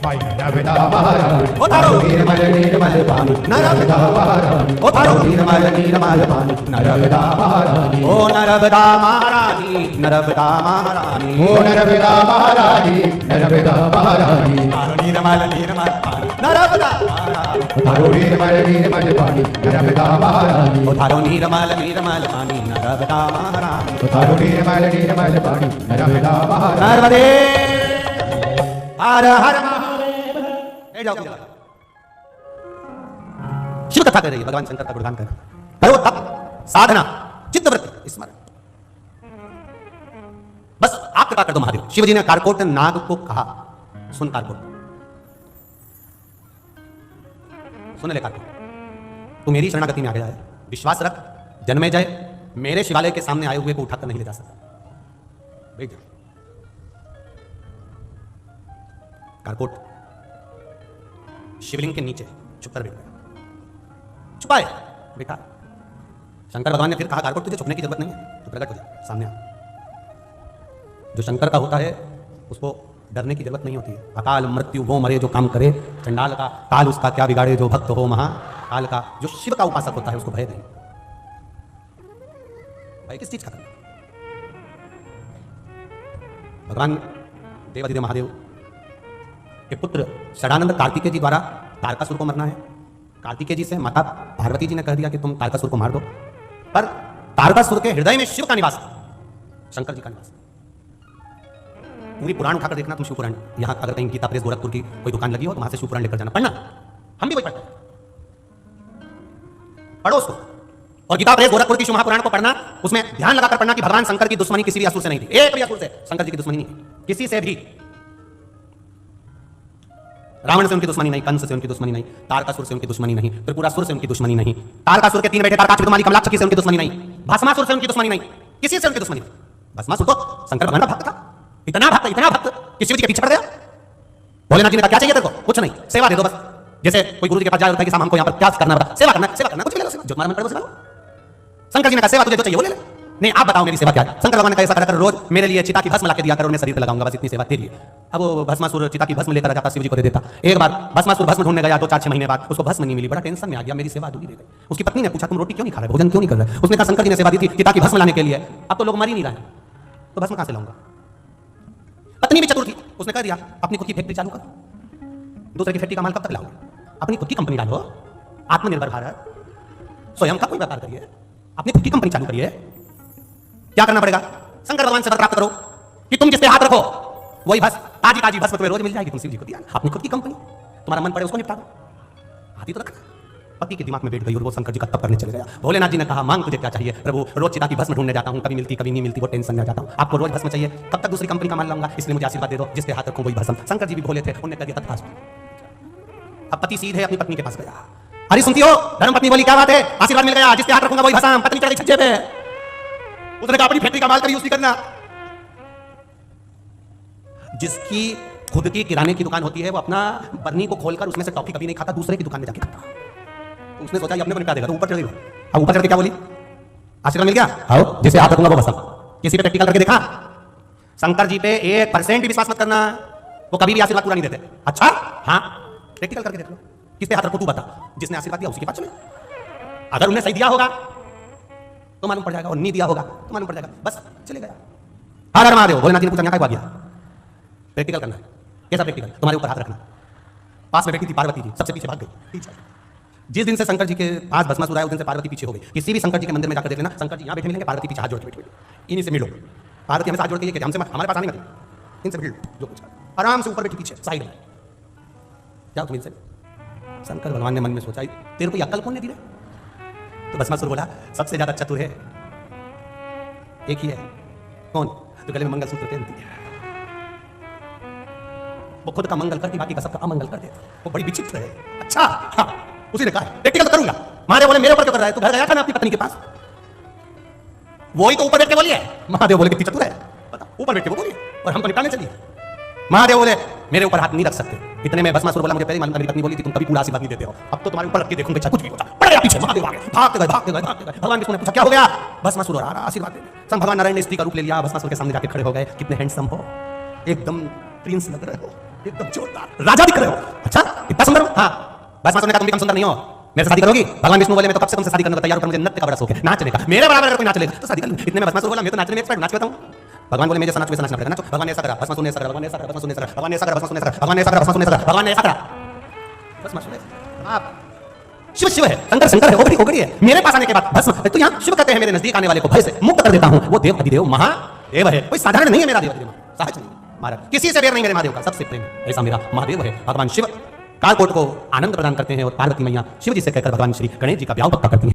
माई नर्मदा महारानी, ओ थारो निर्मल निर्मल पानी नर्मदा महारानी, ओ थारो निर्मल निर्मल पानी नर्मदा महारानी, ओ नर्मदा महारानी, नर्मदा महारानी, ओ नर्मदा महारानी, नर्मदा महारानी। थारो नीरमल नीरमल पानी नर्मदा महारानी, थारो निर्मल निर्मल पानी नर्मदा महारानी, ओ थारो नीरमल नीरमल पानी नर्मदा महारानी, थारो निर्मल निर्मल पानी नर्मदा महारानी। नर्मदे हर हर महादेव। जाओ शिव कथा कर रही है, भगवान शंकर का गुणगान कर करो, तप साधना चित्तवृत्ति स्मरण, बस आप कृपा कर दो महादेव। शिव जी ने कारकोट नाग को कहा, सुन कारकोट, सुन ले कारकोट, तू मेरी शरणागति में आ गया है, विश्वास रख, जन्मे जय मेरे शिवालय के सामने आए हुए को उठाकर नहीं ले जा सकता। बैठ जा कारकोट, शिवलिंग के नीचे छुप कर बैठ गया, छुपाए बैठा। शंकर भगवान ने फिर कहा कारकोट तुझे छुपने की जरूरत नहीं है, तू प्रकट हो जा, सामने आ। जो शंकर का होता है उसको डरने की जरूरत नहीं होती है। अकाल मृत्यु वो मरे जो काम करे, चंडाल का काल उसका क्या बिगाड़े जो भक्त हो महा काल का। जो शिव का उपासक होता है उसको भय नहीं। भाई किस चीज का? भगवान देवादिदेव महादेव के पुत्र षडानंद कार्तिकेय जी द्वारा तारकासुर को मरना है। कार्तिकेय जी से माता पार्वती जी ने कह दिया कि तुम तारकासुर को मार दो, पर तारकासुर के हृदय में शिव का निवास, शंकर जी का निवास। पूरी पुराण उठाकर देखना तुम, शिव पुराण। यहां अगर कहीं गीता प्रेस गोरखपुर की कोई दुकान लगी हो तो वहां से शिव पुराण लेकर जाना, पढ़ना, हम भी वही पढ़ते, पढ़ो उसको। और गीता प्रेस गोरखपुर की शिव महापुराण को पढ़ना, उसमें ध्यान लगाकर पढ़ना कि भगवान शंकर की दुश्मनी किसी भी असुर से नहीं थी, एक भी असुर से शंकर जी की दुश्मनी नहीं है। किसी से भी रावण से उनकी दुश्मनी नहीं, कंस से उनकी दुश्मनी नहीं, तारकासुर से उनकी दुश्मनी नहीं, त्रिपुरासुर से उनकी दुश्मनी नहीं, तारकासुर के 3 बेटे तारकासुर तुम्हारी कमलाक्षी से उनकी दुश्मनी नहीं, भस्मासुर से उनकी दुश्मनी नहीं, किसी से उनकी दुश्मनी नहीं। भस्मासुर तो शंकर भगवान का भक्त था, इतना भक्त कि शिव जी के पीछे पड़ गया। भोलेनाथ जी ने कहा क्या चाहिए तेरे को? कुछ नहीं, सेवा दे दो बस। जैसे कोई गुरु जी के पास जाए होता है कि साहब हमको यहाँ पर क्या करना बता, सेवा करना, कुछ भी ले लो, जो तुम्हारा मन करे वो सेवा लो। शंकर जी ने कहा सेवा तुझे जो चाहिए वो ले ले। नहीं आप बताओ मेरी सेवा क्या है? शंकर भगवान ने कहा ऐसा करा कर, रोज मेरे लिए चिता की भस्म ला के दिया कर, उन्हें शरीर पे लगाऊंगा, बस इतनी सेवा तेरी है। अब वो भस्मासुर चिता की भस्म लेकर जाता, शिव जी को दे देता। एक बार भस्मासुर भस्म ढूंढने गया, 2-4-6 महीने बाद उसको भस्म नहीं मिली, बड़ा टेंशन में आ गया, मेरी सेवा अधूरी रह गई। उसकी पत्नी ने पूछा तुम रोटी क्यों नहीं खा रहे, भोजन क्यों नहीं कर रहे? उसने कहा शंकर जी ने सेवा दी थी चिता की भस्म लाने के लिए, अब तो लोग मर ही नहीं रहे, तो भस्म कहां से लाऊंगा? पत्नी भी चतुर थी, उसने कह दिया अपनी खुद की फैक्ट्री चालू करो, दूसरे की फैक्ट्री का माल कब तक लाओगे? अपनी खुद की कंपनी डालो, आत्मनिर्भर भारत, स्वयं का कोई व्यापार करिए, अपनी खुद की कंपनी चालू करिए। क्या करना पड़ेगा? शंकर भगवान से वर प्राप्त करो कि तुम जिससे हाथ रखो वही बस ताजी ताजी भस्म तुम्हें रोज मिल जाएगी, तुम शिव जी को दिया, अपनी खुद की कंपनी, तुम्हारा मन पड़े उसको निपटा दो, हाथी तो रखना। पति के दिमाग में बैठ गई और वो शंकर जी का तप करने चले गया। भोलेनाथ जी ने कहा मांग तुझे क्या चाहिए? प्रभु रोज चिता की भस्म ढूंढने जाता हूं, कभी मिलती कभी नहीं मिलती, वो टेंशन में आ जाता हूं, आपको रोज भस्म चाहिए, कब तक दूसरी कंपनी का माल लाऊंगा, इसलिए मुझे आशीर्वाद दे दो, जिससे हाथ रखूं वही भस्म। शंकर जी भी भोले थे, उन्होंने कह दिया तत्काल। अब पति सीधे अपनी पत्नी के पास गया, अरे सुनती हो धर्मपत्नी बोली क्या बात है? आशीर्वाद मिल गया, जिससे हाथ रखूंगा वही भस्म। पत्नी चढ़ गई छज्जे पे, उसने कहा अपनी फैक्ट्री का माल कभी यूज नहीं करना। जिसकी खुद की किराने की दुकान होती है वो अपना बर्नी को खोलकर उसमें से टॉफी कभी नहीं खाता, दूसरे की दुकान में जाके खाता। तो उसने सोचा ये अपने को निपटा देगा, तो ऊपर चढ़ गई। अब ऊपर चढ़ के क्या बोली? आशीर्वाद मिल गया, आओ जिसे हाथ रखूंगा वो भस्म। किसी पे प्रैक्टिकल करके देखा? शंकर जी पे 1% भी विश्वास मत करना, वो कभी भी आशीर्वाद पूरा नहीं देते। अच्छा हाँ प्रैक्टिकल करके देख लो, किस पे हाथ रखो तू बता, जिसने आशीर्वाद दिया उसी के पास चले। अगर उन्हें सही दिया होगा तो मालूम पड़ जाएगा, और नहीं दिया होगा तो मालूम पड़ जाएगा, बस चले गया। हर महादेव। भोलेनाथ जी ने पूछा यहाँ क्या गया? प्रैक्टिकल करना है। कैसा प्रैक्टिकल? तुम्हारे ऊपर हाथ रखना। पास में बैठी थी पार्वती जी, सबसे पीछे भाग गई पीछे। जिस दिन से शंकर जी के पास भस्मासुर आया उस दिन से पार्वती पीछे हो गई। किसी भी शंकर जी के मंदिर में जाकर देख लेना, शंकर जी यहाँ बैठे मिलेंगे, पार्वती पीछे हाथ जोड़ के बैठे, इन्हीं से मिलो। पार्वती हमें हाथ जोड़ के ये हमसे हमारे पास आने मत, इनसे मिल जो कुछ आराम से ऊपर बैठी पीछे साइड में जाओ तुम इनसे। शंकर भगवान ने मन में सोचा तेरे को अक्ल कौन ने दी? तो भस्मासुर बोला सबसे ज्यादा चतुर है एक ही है। कौन? जो गले में मंगलसूत्र पहनती है, वो खुद का मंगल करती बाकी का सबका अमंगल कर देती, वो बड़ी विचित्र है। अच्छा हाँ, उसी ने कहा प्रैक्टिकल तो करूंगा। महादेव बोले मेरे ऊपर क्यों कर रहा है? तू घर गया था ना अपनी पत्नी के पास, वही तो ऊपर बैठ के बोली है। महादेव बोले कितनी चतुर है, पता ऊपर बैठ के वो बोली और हमको निपटाने चली। महादेव बोले मेरे ऊपर हाथ नहीं रख सकते। इतने में भस्मासुर बोला मुझे पहले मालूम था, मेरी पत्नी बोली थी तुम कभी पूरा आशीर्वाद नहीं देते हो, अब तो तुम्हारे ऊपर रख के देखूंगा कुछ भी होता। पड़ गया पीछे, महादेव आ गए, भागते गए भागते गए भागते गए। भगवान विष्णु ने पूछा क्या हो गया? भस्मासुर आ रहा आशीर्वाद दे। सब भगवान नारायण ने स्त्री का रूप ले लिया, भस्मासुर के सामने जाके खड़े हो गए। कितने हैंडसम हो, एकदम प्रिंस लग रहे हो, एकदम जोरदार राजा दिख रहे हो। अच्छा इतना सुंदर हो? हाँ। भस्मासुर ने कहा तुम भी कम सुंदर नहीं हो, मेरे से शादी करोगी? भगवान विष्णु बोले मैं तो कब से तुमसे शादी करने को तैयार हूं, मुझे नृत्य का बड़ा शौक है, नाचने का, मेरे बराबर अगर कोई नाच लेगा तो शादी कर लूं। इतने में भस्मासुर बोला मैं तो नाचने में एक्सपर्ट, नाच लेता हूं। भगवान बोले मैं जैसा नाच वैसा नाचना पड़ेगा, नाचो। भगवान ने ऐसा करा, भस्मासुर ने ऐसा करा, भगवान ने ऐसा करा, भस्मासुर ने ऐसा करा, भगवान ने ऐसा करा, भस्मासुर ने ऐसा करा, भगवान ने ऐसा करा, भस्मासुर ने ऐसा करा, भगवान ने ऐसा करा। भस्मासुर आप शिव शिव है, शंकर शंकर है, ओगड़ी है। मेरे पास आने के बाद भस्म तो यहाँ शिव कहते हैं मेरे नजदीक आने वाले को भय से मुक्त कर देता हूं। वो देव अधिदेव महादेव है, कोई साधारण नहीं है मेरा देव अधिदेव, सहज नहीं महाराज, किसी से बैर नहीं मेरे महादेव का, सबसे प्रेम है। ऐसा मेरा महादेव है। भगवान शिव कालकोट को आनंद प्रदान करते हैं और पार्वती मैया शिव जी से कहकर भगवान श्री गणेश जी का ब्याह पक्का करती हैं।